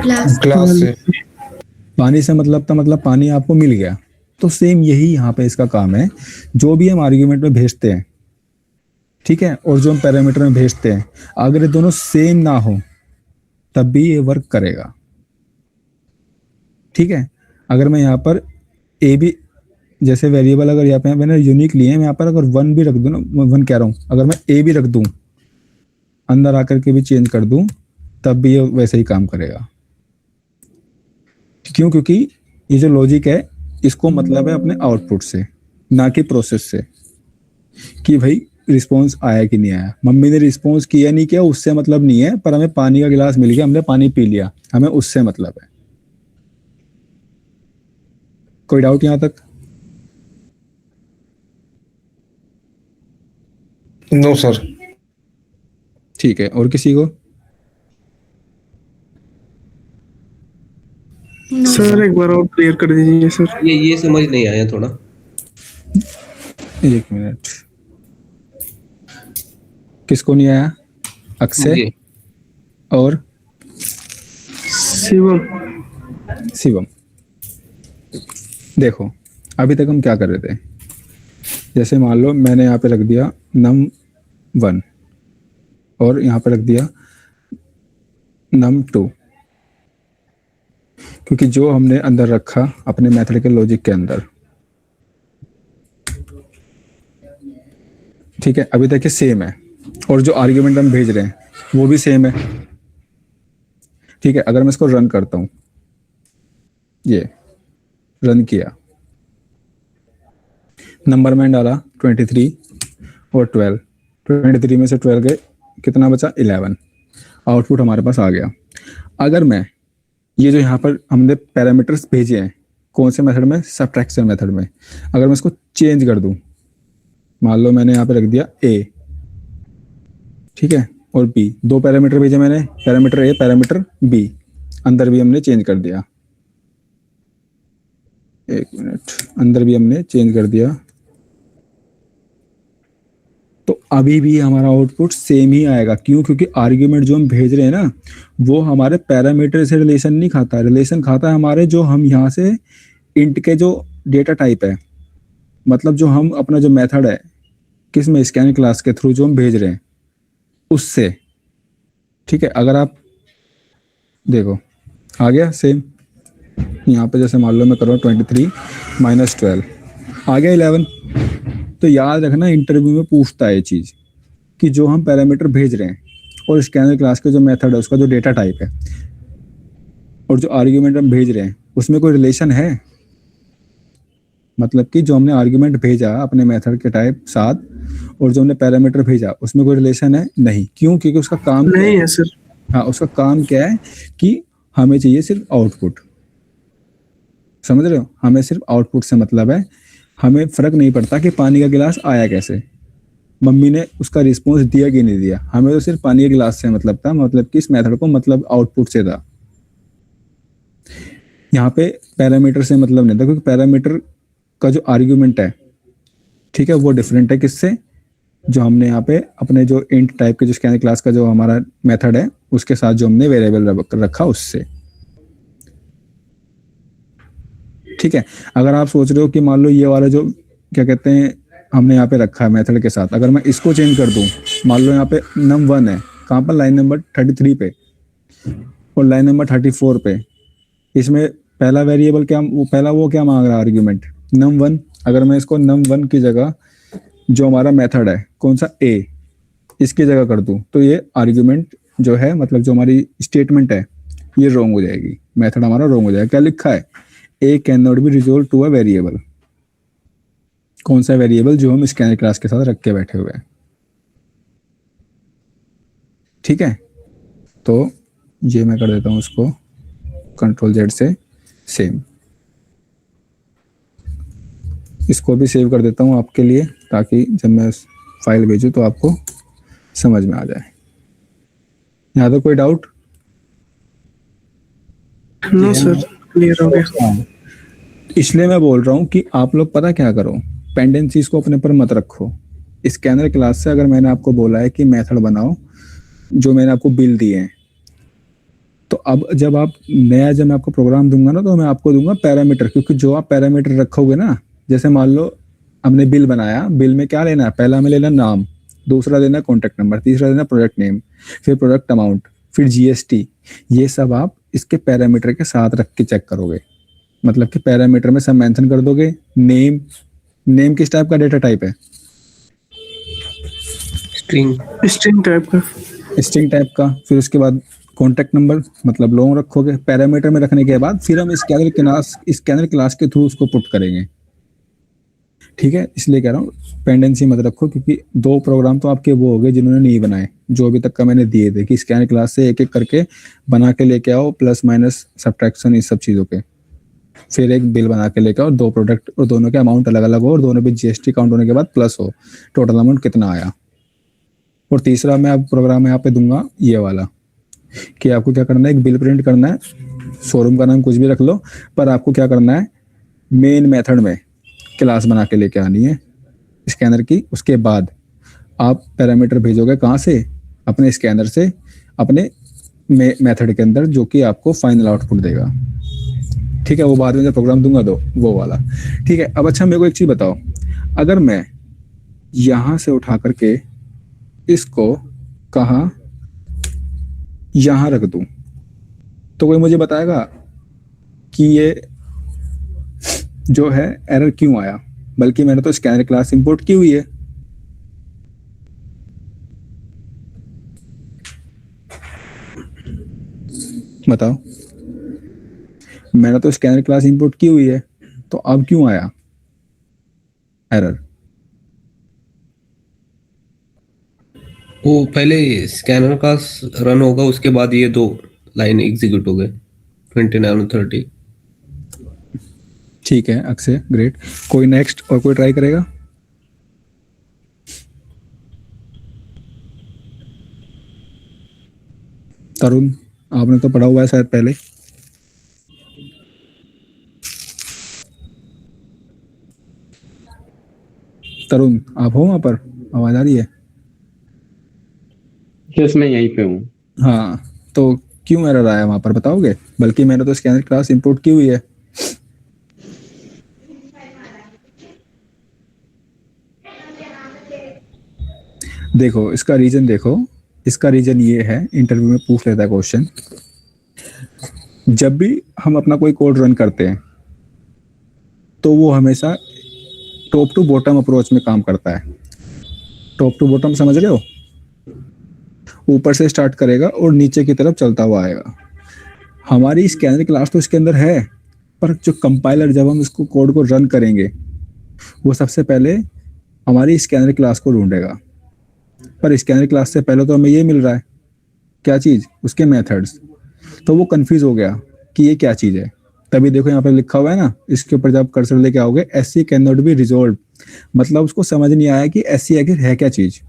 क्लास से। पानी से मतलब था, मतलब पानी आपको मिल गया। तो सेम यही यहाँ पे इसका काम है। जो भी हम आर्ग्यूमेंट में भेजते हैं, ठीक है, और जो हम पैरामीटर में भेजते हैं, अगर ये दोनों सेम ना हो तब भी ये वर्क करेगा। ठीक है, अगर मैं यहाँ पर ए भी, जैसे वेरिएबल अगर यहाँ पे मैंने यूनिक लिए हैं, मैं यहाँ पर अगर 1 भी रख दूं ना, 1 कह रहा हूँ, अगर मैं ए भी रख दूं, अंदर आकर के भी चेंज कर दूं, तब भी ये वैसे ही काम करेगा। क्यों? क्योंकि ये जो लॉजिक है इसको मतलब है अपने आउटपुट से, ना कि प्रोसेस से, कि भाई रिस्पॉन्स आया कि नहीं आया। मम्मी ने रिस्पॉन्स किया नहीं किया उससे मतलब नहीं है, पर हमें पानी का गिलास मिल गया, हमने पानी पी लिया, हमें उससे मतलब है। कोई डाउट यहां तक? No sir. ठीक है, और किसी को? सर एक बार और क्लियर कर दीजिए सर। ये समझ नहीं आया थोड़ा। एक मिनट, किसको नहीं आया? अक्षय मुझे और शिवम। शिवम। देखो अभी तक हम क्या कर रहे थे, जैसे मान लो मैंने यहाँ पे रख दिया num1 और यहाँ पे रख दिया num2, क्योंकि जो हमने अंदर रखा अपने मेथड के लॉजिक के अंदर, ठीक है, अभी तक ये सेम है, और जो आर्ग्यूमेंट हम भेज रहे हैं वो भी सेम है। ठीक है, अगर मैं इसको रन करता हूं, ये रन किया, नंबर मैंने डाला 23 और 12, 23 में से 12 गए, कितना बचा? 11। आउटपुट हमारे पास आ गया। अगर मैं ये जो यहाँ पर हमने पैरामीटर्स भेजे हैं, कौन से मेथड में? सब्ट्रैक्शन मेथड में। अगर मैं इसको चेंज कर दूं, मान लो मैंने यहाँ पे रख दिया a, ठीक है, और b, दो पैरामीटर भेजे मैंने, पैरामीटर a, पैरामीटर b, अंदर भी हमने चेंज कर दिया। एक मिनट, अंदर भी हमने चेंज कर दिया, तो अभी भी हमारा आउटपुट सेम ही आएगा। क्यों? क्योंकि आर्ग्यूमेंट जो हम भेज रहे हैं ना, वो हमारे पैरामीटर से रिलेशन नहीं खाता, रिलेशन खाता है हमारे जो हम यहाँ से इंट के जो डेटा टाइप है, मतलब जो हम अपना जो मेथड है किस में, स्कैन क्लास के थ्रू जो हम भेज रहे हैं उससे। ठीक है, अगर आप देखो आ गया सेम, यहाँ पे जैसे मान लो मैं कर रहा हूँ 23 माइनस 12, आ गया 11। तो याद रखना इंटरव्यू में पूछता है ये चीज़ कि जो हम पैरामीटर भेज रहे हैं और स्कैनर क्लास का जो मेथड है उसका जो डेटा टाइप है और जो आर्ग्यूमेंट हम भेज रहे हैं उसमें कोई रिलेशन है? मतलब कि जो हमने आर्ग्यूमेंट भेजा अपने मेथड के टाइप साथ और जो हमने पैरामीटर भेजा उसमें कोई रिलेशन है? नहीं। क्यों? क्योंकि उसका काम नहीं है सर। हाँ, उसका काम क्या है कि हमें चाहिए सिर्फ आउटपुट। समझ रहे हो? हमें सिर्फ आउटपुट से मतलब है, हमें फर्क नहीं पड़ता कि पानी का गिलास आया कैसे, मम्मी ने उसका रिस्पॉन्स दिया कि नहीं दिया, हमें तो सिर्फ पानी के गिलास से मतलब था, मतलब कि इस मेथड को मतलब आउटपुट से था। यहाँ पे पैरामीटर से मतलब नहीं था, क्योंकि पैरामीटर का जो आर्ग्यूमेंट है, ठीक है, वो डिफरेंट है किससे? जो हमने यहाँ पे अपने जो इंट टाइप के जो स्कैनर क्लास का जो हमारा मेथड है उसके साथ जो हमने वेरिएबल रखा उससे। ठीक है, अगर आप सोच रहे हो कि मान लो ये वाला जो क्या कहते हैं हमने यहाँ पे रखा है मेथड के साथ, अगर मैं इसको चेंज कर दूं, मान लो यहाँ पे num1 है, कहाँ पर? लाइन नंबर 33 पे और लाइन नंबर 34 पे। इसमें पहला वेरिएबल क्या, वो क्या मांग रहा है आर्ग्यूमेंट? num1। अगर मैं इसको num1 की जगह जो हमारा मेथड है कौन सा? a, इसकी जगह कर दूं, तो ये आर्ग्यूमेंट जो है, मतलब जो हमारी स्टेटमेंट है, ये रॉन्ग हो जाएगी, मेथड हमारा रॉन्ग हो जाएगा। क्या लिखा है? a can not be resolve to a variable. कौन सा वेरिएबल? जो हम स्कैनर क्लास के साथ रख के बैठे हुए हैं। ठीक है, तो ये मैं कर देता हूं उसको Ctrl+Z से सेम, इसको भी सेव कर देता हूं आपके लिए, ताकि जब मैं फाइल भेजूं तो आपको समझ में आ जाए। यहाँ तो कोई डाउट? नो सर, क्लियर हो गया। इसलिए मैं बोल रहा हूँ कि आप लोग पता क्या करो, पेंडेंसीज को अपने पर मत रखो। स्कैनर क्लास से अगर मैंने आपको बोला है कि मेथड बनाओ, जो मैंने आपको बिल दिए हैं, तो अब जब मैं आपको प्रोग्राम दूंगा ना, तो मैं आपको दूंगा पैरामीटर, क्योंकि जो आप पैरामीटर रखोगे ना, जैसे मान लो हमने बिल बनाया, बिल में क्या लेना है? पहला हमें लेना नाम, दूसरा लेना कॉन्टैक्ट नंबर, तीसरा लेना प्रोडक्ट नेम, फिर प्रोडक्ट अमाउंट, फिर GST। ये सब आप इसके पैरामीटर के साथ रख के चेक करोगे, मतलब कि पैरामीटर में सब मेंशन कर दोगे। नेम किस टाइप का डेटा टाइप है? स्ट्रिंग स्ट्रिंग टाइप का। स्ट्रिंग टाइप का। फिर उसके बाद कॉन्टैक्ट नंबर मतलब लॉन्ग रखोगे, पैरामीटर में रखने के बाद फिर हम स्कैनर क्लास के थ्रू उसको पुट करेंगे। ठीक है, इसलिए कह रहा हूँ पेंडेंसी मत रखो, क्योंकि 2 प्रोग्राम तो आपके वो हो गए जिन्होंने नहीं बनाए, जो अभी तक का मैंने दिए थे कि स्कैनर क्लास से एक एक करके बना के लेके आओ, प्लस माइनस सब्ट्रैक्शन इस सब चीज़ों के, फिर एक बिल बना के लेके आओ, 2 प्रोडक्ट और दोनों के अमाउंट अलग अलग हो और दोनों पे जीएसटी काउंट होने के बाद प्लस हो, टोटल अमाउंट कितना आया। और तीसरा मैं अब प्रोग्राम यहाँ पे दूंगा ये वाला कि आपको क्या करना है, एक बिल प्रिंट करना है, शोरूम का नाम कुछ भी रख लो, पर आपको क्या करना है, मेन मेथड में क्लास बना के लेके आनी है स्कैनर की। उसके बाद आप पैरामीटर भेजोगे कहाँ से, अपने स्कैनर से अपने मेथड के अंदर, जो कि आपको फाइनल आउटपुट देगा। ठीक है, वो बाद में जब प्रोग्राम दूंगा तो वो वाला। ठीक है, अब अच्छा मेरे को एक चीज बताओ, अगर मैं यहां से उठा करके इसको कहाँ यहां रख दूं, तो कोई मुझे बताएगा कि ये जो है एरर क्यों आया, बल्कि मैंने तो स्कैनर क्लास इंपोर्ट की हुई है। बताओ, मैंने तो स्कैनर क्लास इंपोर्ट की हुई है, तो अब क्यों आया एरर? वो पहले स्कैनर का रन होगा, उसके बाद ये 2 लाइन एग्जीक्यूट हो गए 29 और 30। ठीक है अक्षय, ग्रेट। कोई नेक्स्ट और कोई ट्राई करेगा? तरुण, आपने तो पढ़ा हुआ है शायद पहले। तरुण, आप हो वहां पर? आवाज आ रही है? यस, मैं यहीं पे हूँ। हाँ, तो क्यों एरर आया वहां पर बताओगे? बल्कि मैंने तो स्कैनर क्लास इंपोर्ट की हुई है। देखो इसका रीजन, देखो इसका रीजन ये है, इंटरव्यू में पूछ लेता है क्वेश्चन, जब भी हम अपना कोई कोड रन करते हैं तो वो हमेशा टॉप टू बॉटम अप्रोच में काम करता है। टॉप टू बॉटम समझ रहे हो? ऊपर से स्टार्ट करेगा और नीचे की तरफ चलता हुआ आएगा। हमारी स्कैनर क्लास तो इसके अंदर है, पर जो कंपाइलर जब हम इसको कोड को रन करेंगे वो सबसे पहले हमारी स्कैनर क्लास को ढूंढेगा, पर स्कैनर क्लास से पहले तो हमें ये मिल रहा है क्या चीज, उसके मेथड्स। तो वो कंफ्यूज हो गया कि ये क्या चीज है। तभी देखो यहाँ पे लिखा हुआ है ना, इसके ऊपर जब कर्सर लेके आओगे, SC can not be resolve, मतलब उसको समझ नहीं आया कि एससी आखिर है क्या चीज।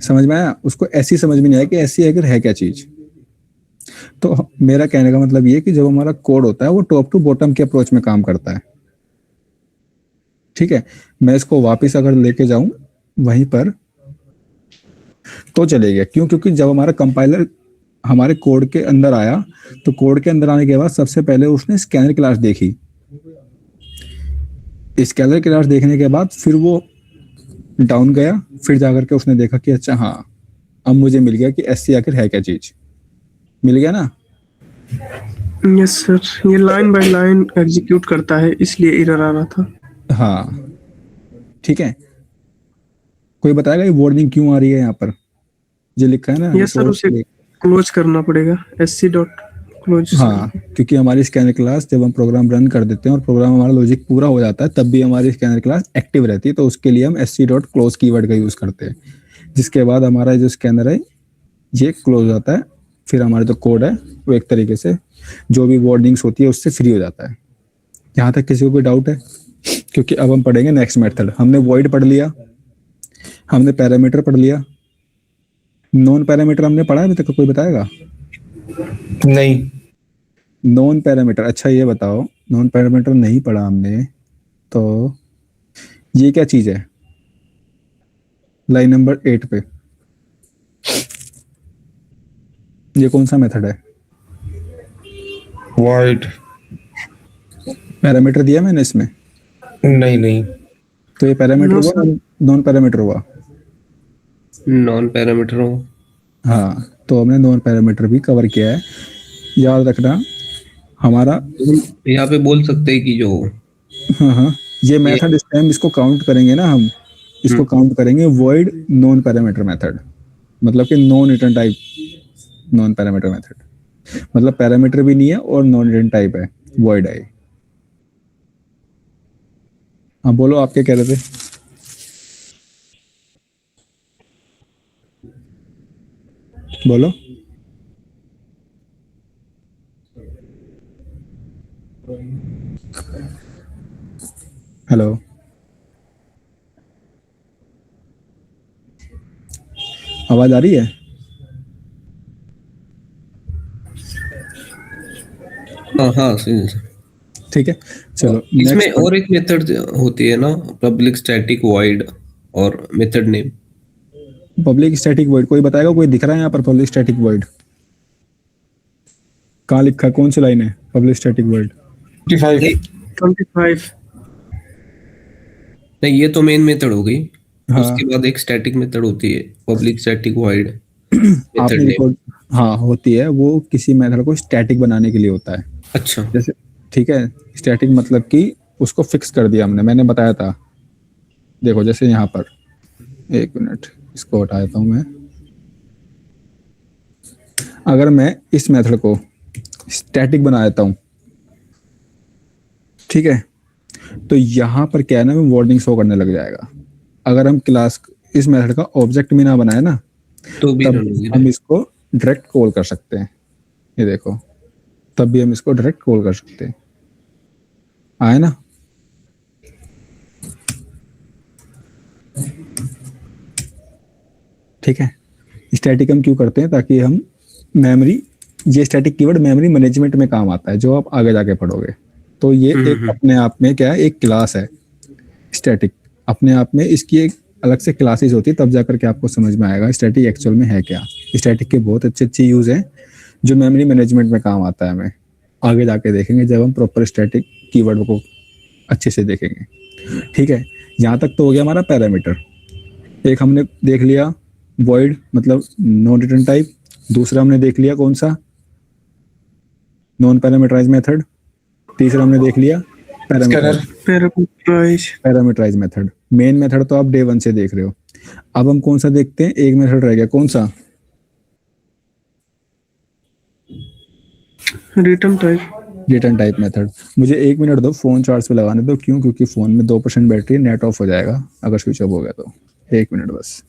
समझ में आया? उसको ऐसी समझ में नहीं आया कि एससी आखिर है क्या चीज। तो मेरा कहने का मतलब ये कि जब हमारा कोड होता है वो टॉप टू बॉटम के अप्रोच में काम करता है। ठीक है, मैं इसको वापस अगर लेके जाऊं वहीं पर तो चलेगा। क्यों? क्योंकि जब हमारा कंपाइलर हमारे कोड के अंदर आया, तो कोड के अंदर आने के बाद सबसे पहले उसने स्कैनर क्लास देखी। स्कैनर क्लास देखने के बाद फिर वो डाउन गया, फिर जाकर के उसने देखा कि अच्छा हाँ, अब मुझे मिल गया कि एससी आखिर है क्या चीज। मिल गया ना? यस सर, ये लाइन बाय लाइन एग्जीक्यूट करता है, इसलिए एरर आ रहा था। हाँ ठीक है, कोई बताएगा ये वार्निंग क्यों आ रही है यहाँ पर? जो लिखा है ना, यस सर, उसे क्लोज करना पड़ेगा, sc डॉट क्लोज। हाँ, क्योंकि हमारी स्कैनर क्लास जब हम प्रोग्राम रन कर देते हैं और प्रोग्राम हमारा लॉजिक पूरा हो जाता है, तब भी हमारी स्कैनर क्लास एक्टिव रहती है। तो उसके लिए हम sc डॉट क्लोज कीवर्ड का यूज करते हैं, जिसके बाद हमारा जो स्कैनर है ये क्लोज हो जाता है। फिर हमारा जो कोड है वो एक तरीके से जो भी वार्निंग्स होती है उससे फ्री हो जाता है। यहाँ तक किसी को कोई डाउट है? क्योंकि अब हम पढ़ेंगे नेक्स्ट मेथड। हमने वॉइड पढ़ लिया, हमने पैरामीटर पढ़ लिया, नॉन पैरामीटर हमने पढ़ा है अभी तक? कोई बताएगा? नहीं। नॉन पैरामीटर, अच्छा ये बताओ, नॉन पैरामीटर नहीं पढ़ा हमने, तो ये क्या चीज है? लाइन नंबर 8 पे ये कौन सा मेथड है? वाइड। पैरामीटर दिया मैंने इसमें? नहीं। तो ये पैरामीटर No, हुआ, नॉन पैरामीटर हुआ? नॉन पैरामीटर हो। हाँ, तो हमने नॉन पैरामीटर भी कवर किया है। याद रखना हमारा, यहाँ पे बोल सकते हैं कि जो हाँ, ये मेथड इस टाइम इसको काउंट करेंगे ना हम, इसको काउंट करेंगे वॉइड नॉन पैरामीटर मेथड। मतलब कि non return type, non parameter method, मतलब पैरामीटर भी नहीं है और नॉन रिटर्न टाइप है, वॉइड है। हाँ बोलो, आप क्या कह रहे थे? बोलो। हेलो, आवाज आ रही है? हाँ हाँ सुनिए सर। ठीक है, चलो इसमें नेक्स्ट। और एक मेथड होती है ना, पब्लिक स्टैटिक वॉइड और method name. Public static void कोई बताएगा? कोई दिख रहा है यहाँ पर पब्लिक स्टैटिक वॉइड? कहाँ लिखा है, कौन सी लाइन है पब्लिक स्टैटिक वॉइड? 55। नहीं 25। नहीं, ये तो मेन मेथड हो गई। हाँ उसके बाद एक स्टैटिक मेथड होती है, पब्लिक स्टैटिक वॉइड मेथड आपने नेम। रिकॉर्ड, हाँ होती है, वो किसी मेथड को स्टैटिक बनाने के लिए होता है। अच्छा। जैसे ठीक है, स्टैटिक मतलब कि उसको फिक्स कर दिया हमने, मैंने बताया था। देखो जैसे यहाँ पर, एक मिनट इसको हटा देता हूँ मैं। अगर मैं इस मेथड को स्टैटिक बना देता हूँ, ठीक है, तो यहाँ पर क्या है ना, वार्निंग शो करने लग जाएगा। अगर हम क्लास इस मेथड का ऑब्जेक्ट में ना बनाए ना, तो भी तब रन होगी ना? हम इसको डायरेक्ट कॉल कर सकते हैं। ये देखो, तब भी हम इसको डायरेक्ट कॉल कर सकते हैं। आए ना? ठीक है, स्टैटिक हम क्यों करते हैं? ताकि हम मेमोरी, ये स्टैटिक कीवर्ड मेमोरी मैनेजमेंट में काम आता है, जो आप आगे जाके पढ़ोगे। तो ये एक अपने आप में क्या है, एक क्लास है स्टैटिक, अपने आप में इसकी एक अलग से क्लासेस होती है, तब जाकर के आपको समझ में आएगा स्टैटिक एक्चुअल में है क्या। स्टैटिक के बहुत अच्छे अच्छे यूज हैं जो मेमोरी मैनेजमेंट में काम आता है। हमें आगे जाके देखेंगे जब हम प्रॉपर स्टैटिक कीवर्ड को अच्छे से देखेंगे। ठीक है, यहाँ तक तो हो गया हमारा पैरामीटर। एक हमने देख लिया वॉइड मतलब नॉन रिटर्न टाइप, दूसरा हमने देख लिया कौन सा, नॉन पैरामीटराइज मेथड, तीसरा हमने देख लिया scanner. Parameterize. Parameterize method. Main method तो आप डे 1 से देख रहे हो। अब हम कौन सा देखते हैं, एक मेथड रह गया, कौन सा? Return type. Return type method. मुझे 1 मिनट दो, फोन चार्ज पे लगाने दो। क्यों? क्योंकि फोन में 2% बैटरी, नेट ऑफ हो जाएगा अगर स्विच ऑफ हो गया तो। 1 मिनट बस।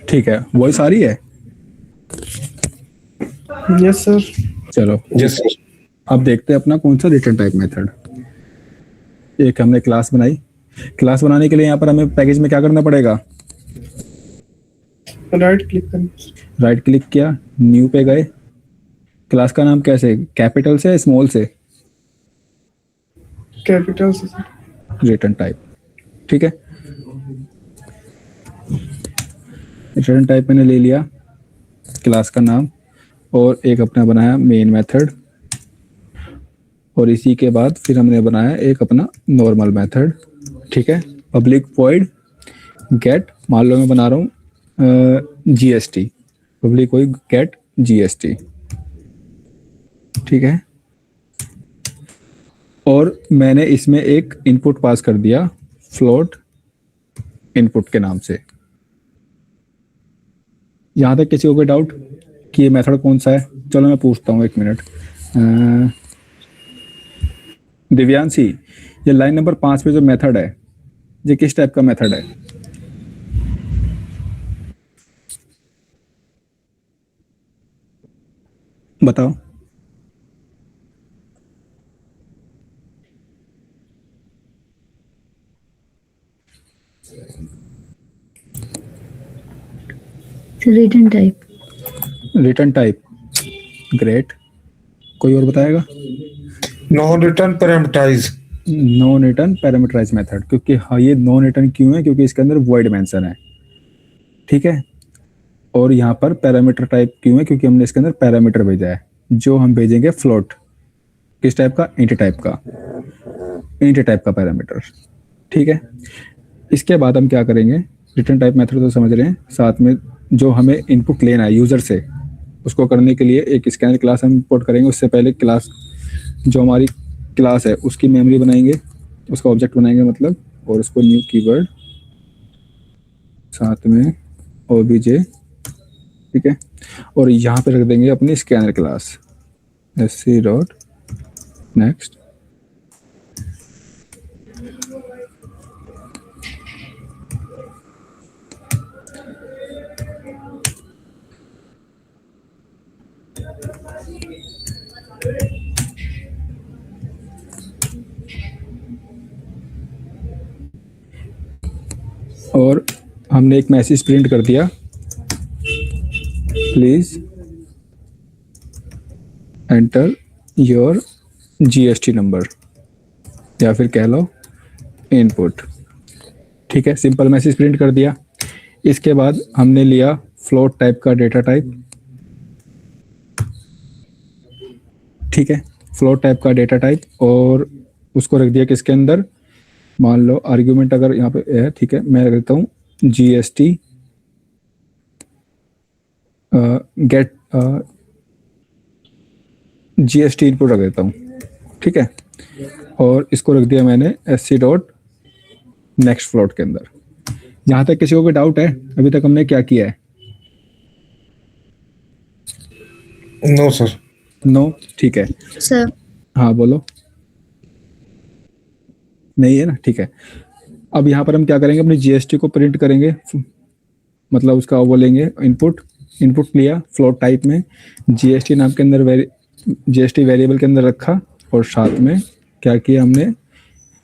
ठीक है, वॉइस आ रही है? Yes sir. चलो यस सर। अब देखते हैं अपना कौन सा रिटर्न टाइप मेथड। एक हमने क्लास बनाई। क्लास बनाने के लिए यहाँ पर हमें पैकेज में क्या करना पड़ेगा? राइट क्लिक करना। राइट क्लिक किया, न्यू पे गए। क्लास का नाम कैसे, कैपिटल से स्मॉल से? कैपिटल से सर। Return type. ठीक है, रिटर्न टाइप मैंने ले लिया, क्लास का नाम, और एक अपना बनाया मेन मेथड, और इसी के बाद फिर हमने बनाया एक अपना नॉर्मल मेथड। ठीक है, पब्लिक वॉइड गेट, मान लो मैं बना रहा हूँ GST, public void get GST. ठीक है, और मैंने इसमें एक इनपुट पास कर दिया फ्लोट इनपुट के नाम से। यहां तक किसी को कोई डाउट कि ये मेथड कौन सा है? चलो मैं पूछता हूँ, 1 मिनट। दिव्यांशी, ये लाइन नंबर 5 पे जो मेथड है, ये किस टाइप का मेथड है? बताओ। Return type. Return type, great. कोई और बताएगा? Non return parameterize. Non return parameterize method, क्योंकि हाँ ये नॉन रिटर्न क्यों है, क्योंकि इसके अंदर वॉइड मेंशन है, ठीक है। और यहाँ पर पैरामीटर टाइप क्यों है, क्योंकि हमने इसके अंदर पैरामीटर भेजा है, जो हम भेजेंगे फ्लोट, किस टाइप का, इंट टाइप का पैरामीटर, ठीक है। इसके बाद हम क्या करेंगे, रिटर्न टाइप मेथड तो समझ रहे हैं, साथ में जो हमें इनपुट लेना है यूजर से, उसको करने के लिए एक स्कैनर क्लास हम इंपोर्ट करेंगे। उससे पहले क्लास, जो हमारी क्लास है उसकी मेमोरी बनाएंगे, उसका ऑब्जेक्ट बनाएंगे मतलब, और उसको न्यू कीवर्ड साथ में ओबीजे, ठीक है। और यहाँ पे रख देंगे अपनी scanner class sc dot next, और हमने एक मैसेज प्रिंट कर दिया, please enter your GST number, या फिर कह लो इनपुट, ठीक है। सिंपल मैसेज प्रिंट कर दिया। इसके बाद हमने लिया फ्लोट टाइप का डेटा टाइप, ठीक है, फ्लोट टाइप का डेटा टाइप, और उसको रख दिया किसके अंदर, मान लो आर्ग्यूमेंट अगर यहाँ पे है, ठीक है, मैं रख देता हूँ जीएसटी गेट जीएसटी इनपुट रख देता हूँ, ठीक है। और इसको रख दिया मैंने sc डॉट नेक्स्ट फ्लोट के अंदर। यहाँ तक किसी को कोई डाउट है, अभी तक हमने क्या किया है? No sir. नो, ठीक है। सर हाँ बोलो। नहीं है ना, ठीक है। अब यहाँ पर हम क्या करेंगे, अपनी जीएसटी को प्रिंट करेंगे, मतलब उसका वो लेंगे इनपुट लिया फ्लोट टाइप में, जीएसटी नाम के अंदर जीएसटी वेरिएबल के अंदर रखा, और साथ में क्या किया हमने,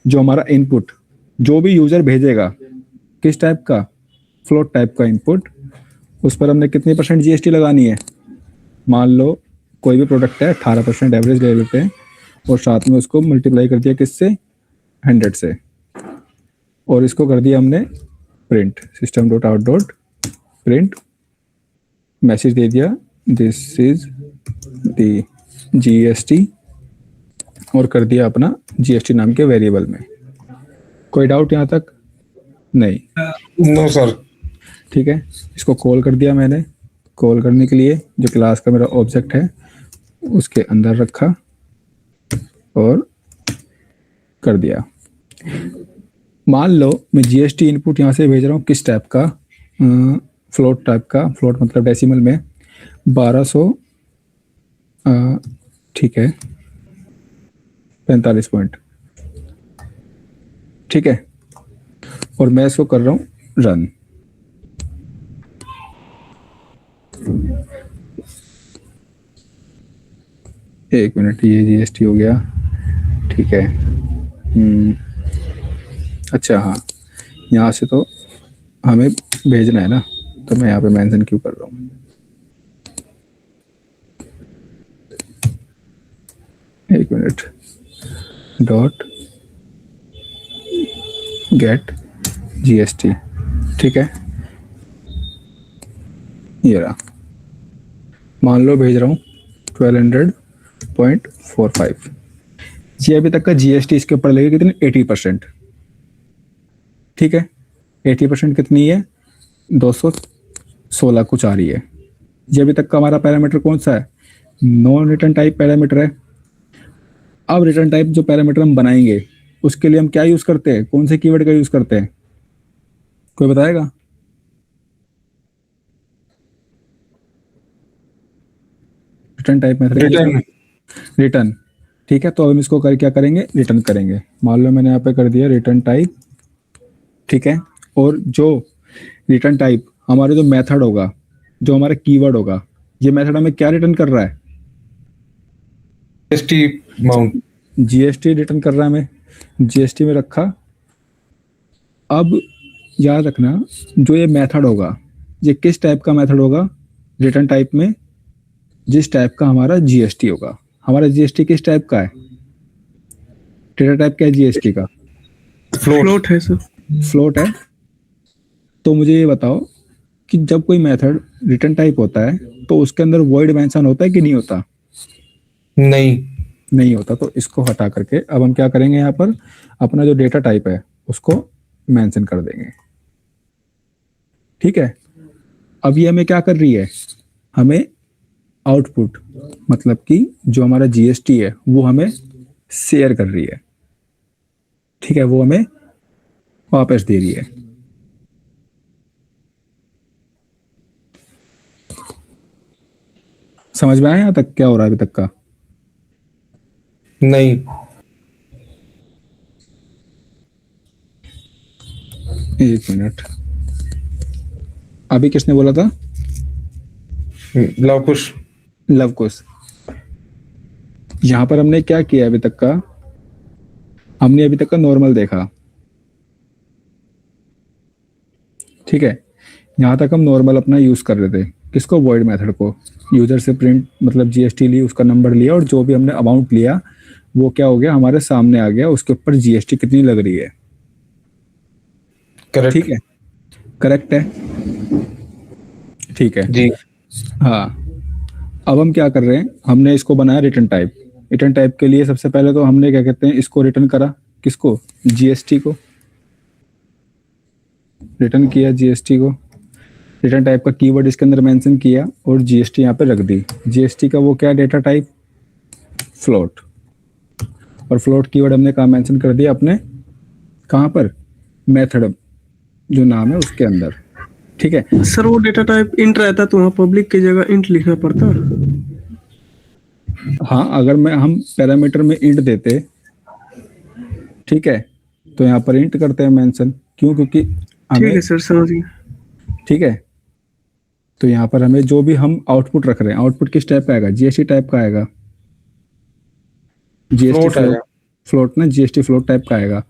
जो हमारा इनपुट जो भी यूजर भेजेगा, किस टाइप का, फ्लोट टाइप का इनपुट, उस पर हमने कितनी % जीएसटी लगानी है। मान लो कोई भी प्रोडक्ट है 18% एवरेज ले लेते हैं, और साथ में उसको मल्टीप्लाई कर दिया किससे, 100 से, और इसको कर दिया हमने print, system dot out dot print, message दे दिया दिस इज द जीएसटी, और कर दिया अपना जीएसटी नाम के वेरिएबल में। कोई डाउट यहाँ तक? नहीं। No sir. ठीक है, इसको कॉल कर दिया मैंने। कॉल करने के लिए जो क्लास का मेरा ऑब्जेक्ट है उसके अंदर रखा और कर दिया। मान लो मैं जीएसटी इनपुट यहाँ से भेज रहा हूँ किस टाइप का, फ्लोट टाइप का, फ्लोट मतलब डेसिमल में 1200, ठीक है, 45 पॉइंट, ठीक है। और मैं इसको कर रहा हूँ रन। एक मिनट, ये जीएसटी हो गया, ठीक है। अच्छा हाँ, यहाँ से तो हमें भेजना है ना, तो मैं यहाँ पे मेंशन क्यों कर रहा हूँ। एक मिनट, डॉट गेट जीएसटी, ठीक है, ये रहा। मान लो भेज रहा हूँ 1200.45। ये अभी तक का जीएसटी इसके ऊपर लगेगी कितनी, 80%, ठीक है। 80% कितनी है, 216 कुछ आ रही है। ये अभी तक का हमारा पैरामीटर कौन सा है, नॉन रिटर्न टाइप पैरामीटर है। अब रिटर्न टाइप जो पैरामीटर हम बनाएंगे उसके लिए हम क्या यूज करते हैं, कौन से कीवर्ड का यूज करते हैं, कोई बताएगा? रिटर्न टाइप मेथड, रिटर्न, ठीक है। तो अब हम इसको क्या करेंगे, रिटर्न करेंगे। मान लो मैंने यहाँ पे कर दिया रिटर्न टाइप, ठीक है। और जो रिटर्न टाइप हमारा जो मेथड होगा, जो हमारा कीवर्ड होगा, ये मेथड हमें क्या रिटर्न कर रहा है, जीएसटी अमाउंट, जीएसटी रिटर्न कर रहा है हमें, जीएसटी में रखा। अब याद रखना, जो ये मेथड होगा ये किस टाइप का मेथड होगा, रिटर्न टाइप में जिस टाइप का हमारा जीएसटी होगा। हमारा जीएसटी किस टाइप का है, डेटा टाइप क्या है जीएसटी का? फ्लोट है सर। फ्लोट है। तो मुझे ये बताओ कि जब कोई मेथड रिटर्न टाइप होता है तो उसके अंदर वॉइड मेंशन होता है कि नहीं होता? नहीं। नहीं होता। तो इसको हटा करके अब हम क्या करेंगे, यहाँ पर अपना जो डेटा टाइप है उसको मेंशन कर देंगे। ठीक है। अब ये हमें क्या कर रही है, हमें आउटपुट मतलब कि जो हमारा जीएसटी है वो हमें शेयर कर रही है। ठीक है, वो हमें वापस दे रही है। समझ में आया यहाँ तक क्या हो रहा है अभी तक का? नहीं। एक मिनट, अभी किसने बोला था? लव कुश। लव कुश। यहां पर हमने क्या किया अभी तक का? हमने अभी तक का नॉर्मल देखा। ठीक है, यहां तक हम नॉर्मल अपना यूज कर रहे थे। किसको? वॉइड मेथड को। यूजर से प्रिंट मतलब जीएसटी ली, उसका नंबर लिया और जो भी हमने अमाउंट लिया वो क्या हो गया, हमारे सामने आ गया। उसके ऊपर जीएसटी कितनी लग रही है। करेक्ट। ठीक है, करेक्ट है। ठीक है जी। हाँ। अब हम क्या कर रहे हैं, हमने इसको बनाया रिटर्न टाइप। रिटर्न टाइप के लिए सबसे पहले तो हमने क्या कहते हैं, इसको रिटर्न करा। किसको? जीएसटी को। रिटर्न किया जीएसटी को। रिटर्न टाइप का कीवर्ड इसके अंदर मेंशन किया और जीएसटी यहाँ पे रख दी। जीएसटी का वो क्या डेटा टाइप? फ्लोट। और फ्लोट कीवर्ड हमने कहाँ मेंशन कर दिया? अपने कहाँ पर? मेथड जो नाम है उसके अंदर। ठीक है। सर वो डेटा टाइप इंट रहता तो वहाँ पब्लिक की जगह इंट लिखना पड़ता। हाँ, अगर मैं हम पैरामीटर में इंट देते, ठीक है, तो यहाँ पर इंट करते हैं मेंशन। क्यों? क्योंकि ठीक हमें, है सर, समझ गया। ठीक है, तो यहाँ पर हमें जो भी हम आउटपुट रख रहे हैं, आउटपुट किस टाइप का आएगा? जीएसटी टाइप का आएगा। जीएसटी फ्लोट आएगा। फ्लोट ना, जीएसटी फ्लोट टाइप का आएगा।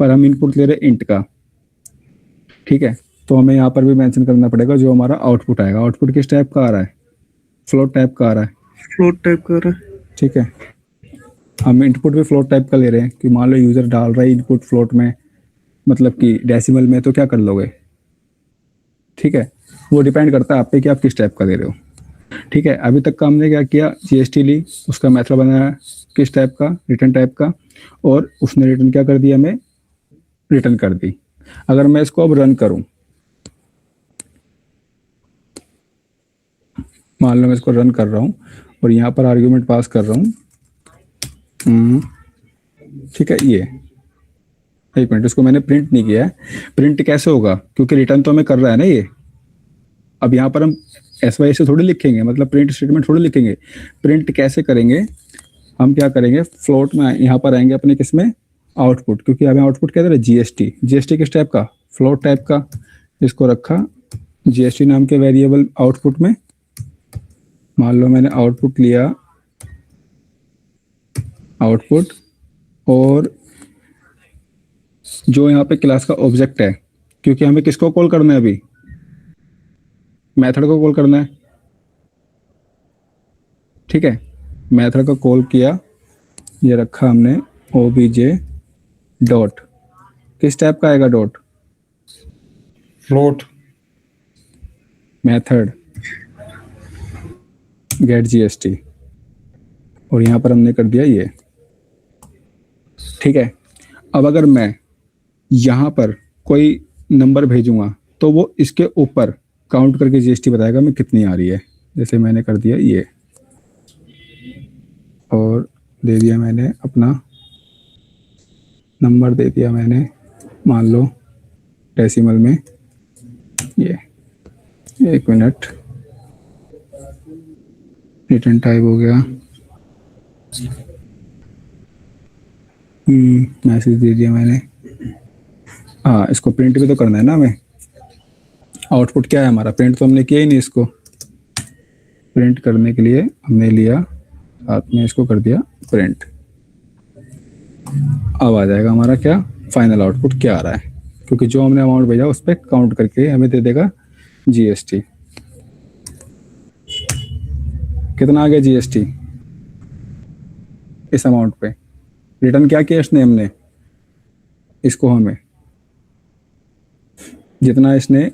पर हम इनपुट ले रहे हैं इंट का। ठीक है, तो हमें यहाँ पर भी मेंशन करना पड़ेगा जो हमारा आउटपुट आएगा। आउटपुट किस टाइप का आ रहा है? फ्लोट टाइप का आ रहा है। फ्लोट टाइप का रहा है। ठीक है, हम इनपुट भी फ्लोट टाइप का ले रहे हैं कि मान लो यूजर डाल रहा है इनपुट फ्लोट में, मतलब कि डेसिमल में, तो क्या कर लोगे? ठीक है, वो डिपेंड करता है आप पे कि आप किस टाइप का दे रहे हो। ठीक है, अभी तक का हमने क्या किया, जीएसटी ली, उसका मेथड बनाया किस टाइप का? रिटर्न टाइप का, और उसने रिटर्न क्या कर दिया? हमें रिटर्न कर दी। अगर मैं इसको अब रन करूं, मान लो मैं इसको रन कर रहा हूं और यहाँ पर आर्ग्यूमेंट पास कर रहा हूं। ठीक है, ये एक मिनट, इसको मैंने प्रिंट नहीं किया है। प्रिंट कैसे होगा? क्योंकि रिटर्न तो हमें कर रहा है ना ये। अब यहाँ पर हम एसवाई से थोड़ी लिखेंगे, मतलब प्रिंट स्टेटमेंट थोड़ी लिखेंगे। प्रिंट कैसे करेंगे? हम क्या करेंगे, फ्लोट में यहाँ पर आएंगे अपने किसमें? आउटपुट। क्योंकि हमें आउटपुट क्या दे रहा है? जीएसटी। जीएसटी किस टाइप का? फ्लोट टाइप का। इसको रखा जीएसटी नाम के वेरिएबल आउटपुट में। मान लो मैंने आउटपुट लिया, आउटपुट, और जो यहाँ पे क्लास का ऑब्जेक्ट है, क्योंकि हमें किसको कॉल करना है अभी? मेथड को कॉल करना है। ठीक है, मेथड को कॉल किया, ये रखा हमने ओबीजे डॉट। किस टाइप का आएगा dot? Float. Method gate GST, और यहाँ पर हमने कर दिया ये। ठीक है, अब अगर मैं यहाँ पर कोई नंबर भेजूंगा तो वो इसके ऊपर काउंट करके जीएसटी बताएगा मैं कितनी आ रही है। जैसे मैंने कर दिया ये, और दे दिया मैंने अपना नंबर, दे दिया मैंने मान लो डेसिमल में ये। एक मिनट, रिटर्न टाइप हो गया, मैसेज दे दिया मैंने। हाँ, इसको प्रिंट भी तो करना है ना हमें। आउटपुट क्या है हमारा? प्रिंट तो हमने किया ही नहीं। इसको प्रिंट करने के लिए हमने लिया, साथ में इसको कर दिया प्रिंट। अब आ जाएगा हमारा क्या फाइनल आउटपुट क्या आ रहा है, क्योंकि जो हमने अमाउंट भेजा उस पर काउंट करके हमें दे देगा जीएसटी। कितना आ गया जीएसटी इस अमाउंट पे? रिटर्न क्या किया इसने, हमने इसको हमें जितना इसने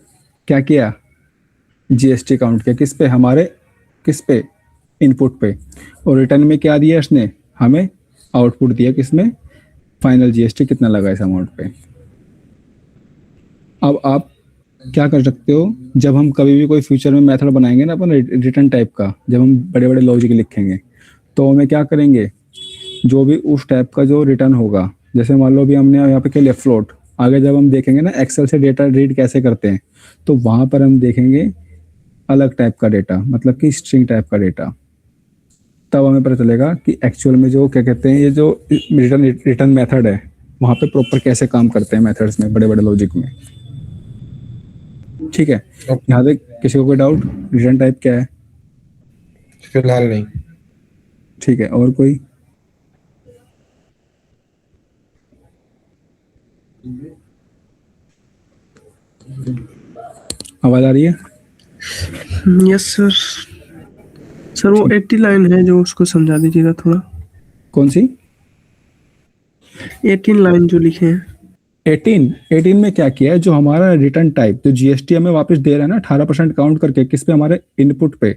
क्या किया, जीएसटी काउंट किया किस पे, हमारे किस पे, इनपुट पे, और रिटर्न में क्या दिया इसने, हमें आउटपुट दिया किसमें, फाइनल जीएसटी कितना लगा इस अमाउंट पे। अब आप क्या कर सकते हो, जब हम कभी भी कोई फ्यूचर में मेथड बनाएंगे ना अपन रिटर्न टाइप का, जब हम बड़े बड़े लॉजिक लिखेंगे तो हमें क्या करेंगे, जो भी उस टाइप का जो रिटर्न होगा, जैसे मान लो भी हमने यहाँ पे क्या लिया फ्लोट, आगे जब हम देखेंगे ना एक्सेल से डेटा रीड कैसे करते हैं, तो वहां पर हम देखेंगे अलग टाइप का डेटा, मतलब कि स्ट्रिंग टाइप का डेटा, तब हमें पता चलेगा कि एक्चुअल में जो क्या कहते हैं ये जो रिटर्न मेथड है वहां पे प्रॉपर कैसे काम करते हैं मेथड्स में, बड़े बड़े लॉजिक में। ठीक है, यहाँ तक किसी को कोई डाउट, रिटर्न टाइप क्या है? फिलहाल नहीं। ठीक है, और कोई? आवाज आ रही है? Yes sir. सर वो 80 लाइन है जो उसको समझा दीजिएगा थोड़ा। कौन सी? 18 लाइन जो लिखे हैं। 18 में क्या किया है, जो हमारा रिटर्न टाइप जो जीएसटी हमें वापस दे रहा है ना 18% काउंट करके किस पे, हमारे इनपुट पे,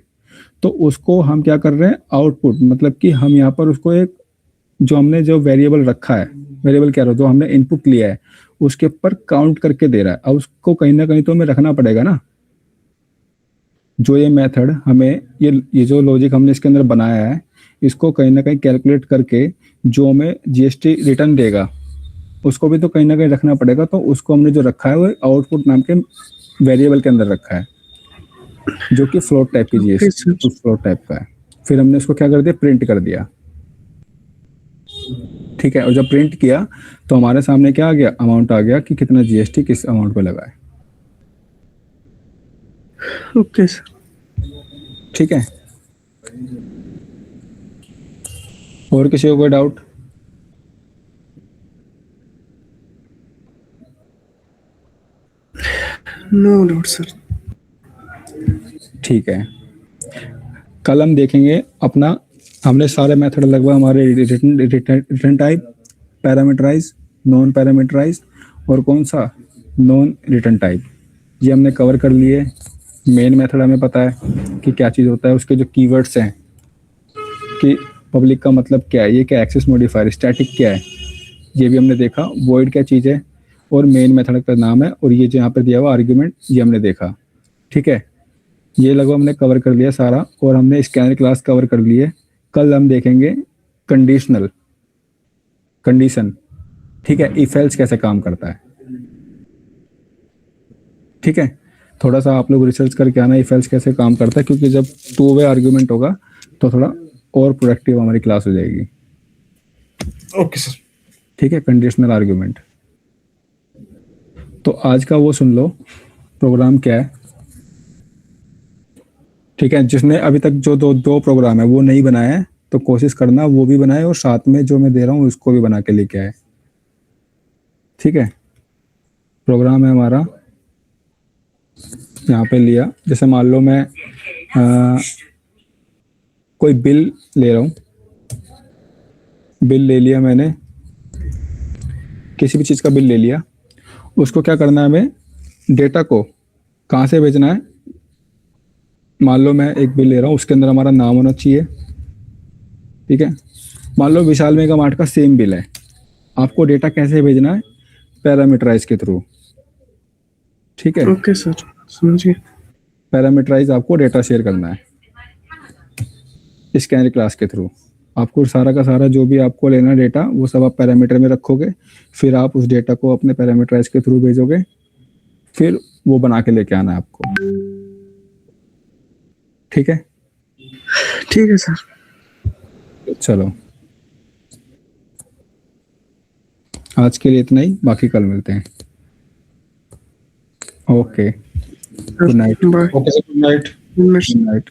तो उसको हम क्या कर रहे हैं, आउटपुट, मतलब कि हम यहाँ पर उसको एक जो हमने जो वेरिएबल रखा है, वेरिएबल क्या रहा, जो हमने इनपुट लिया है उसके ऊपर काउंट करके दे रहा है। अब उसको कहीं ना कहीं तो हमें रखना पड़ेगा ना, जो ये मेथड हमें ये जो लॉजिक हमने इसके अंदर बनाया है इसको कहीं ना कहीं कैलकुलेट करके जो हमें जीएसटी रिटर्न देगा उसको भी तो कहीं ना कहीं रखना पड़ेगा, तो उसको हमने जो रखा है वो आउटपुट नाम के वेरिएबल के अंदर रखा है जो कि फ्लोट टाइप की जीएसटी, तो फ्लोट टाइप का है। फिर हमने उसको क्या कर दिया, प्रिंट कर दिया। ठीक है, और जब प्रिंट किया तो हमारे सामने क्या आ गया, अमाउंट आ गया कि कितना जीएसटी किस अमाउंट पे लगा है। Okay sir. ठीक है, और किसी को कोई डाउट? No doubt sir. ठीक है, कल हम देखेंगे अपना, हमने सारे मेथड लगभग हमारे return type, parameterize, non parameterize और कौन सा, नॉन रिटर्न टाइप, ये हमने कवर कर लिए। मेन मेथड हमें पता है कि क्या चीज़ होता है, उसके जो कीवर्ड्स हैं कि पब्लिक का मतलब क्या है, ये क्या एक्सेस मॉडिफायर, स्टैटिक क्या है, ये भी हमने देखा, वॉइड क्या चीज़ है और मेन मेथड का नाम है, और ये जो यहाँ पर दिया हुआ आर्ग्यूमेंट ये हमने देखा। ठीक है, ये लगभग हमने कवर कर लिया सारा, और हमने स्कैनर क्लास कवर कर लिए। कल हम देखेंगे कंडीशनल, कंडीशन। ठीक है, इफ एल्स कैसे काम करता है। ठीक है, थोड़ा सा आप लोग रिसर्च करके आना इफ एल्स कैसे काम करता है, क्योंकि जब 2 वे आर्ग्यूमेंट होगा तो थोड़ा और प्रोडक्टिव हमारी क्लास हो जाएगी। Okay sir. ठीक है, कंडीशनल आर्ग्यूमेंट। तो आज का वो सुन लो प्रोग्राम क्या है। ठीक है, जिसने अभी तक जो दो प्रोग्राम है वो नहीं बनाया है तो कोशिश करना वो भी बनाए, और साथ में जो मैं दे रहा हूँ उसको भी बना के लेके आए। ठीक है, प्रोग्राम है हमारा, यहाँ पे लिया, जैसे मान लो मैं कोई बिल ले रहा हूँ, बिल ले लिया मैंने, किसी भी चीज़ का बिल ले लिया, उसको क्या करना है, हमें डेटा को कहाँ से भेजना है। मान लो मैं एक बिल ले रहा हूँ, उसके अंदर हमारा नाम होना चाहिए। ठीक है, मान लो विशाल मेगा मार्ट का सेम बिल है, आपको डेटा कैसे भेजना है, पैरामीटराइज के थ्रू। ठीक है, ओके सर, समझिए। पैरामीटराइज आपको डेटा शेयर करना है स्कैनर क्लास के थ्रू। आपको सारा का सारा जो भी आपको लेना डेटा वो सब आप पैरामीटर में रखोगे, फिर आप उस डेटा को अपने पैरामीटराइज के थ्रू भेजोगे, फिर वो बना के लेके आना है आपको। ठीक है, ठीक है सर। चलो आज के लिए इतना ही, बाकी कल मिलते हैं। Okay, good night. Bye. Okay sir, good night. Good night. Good night.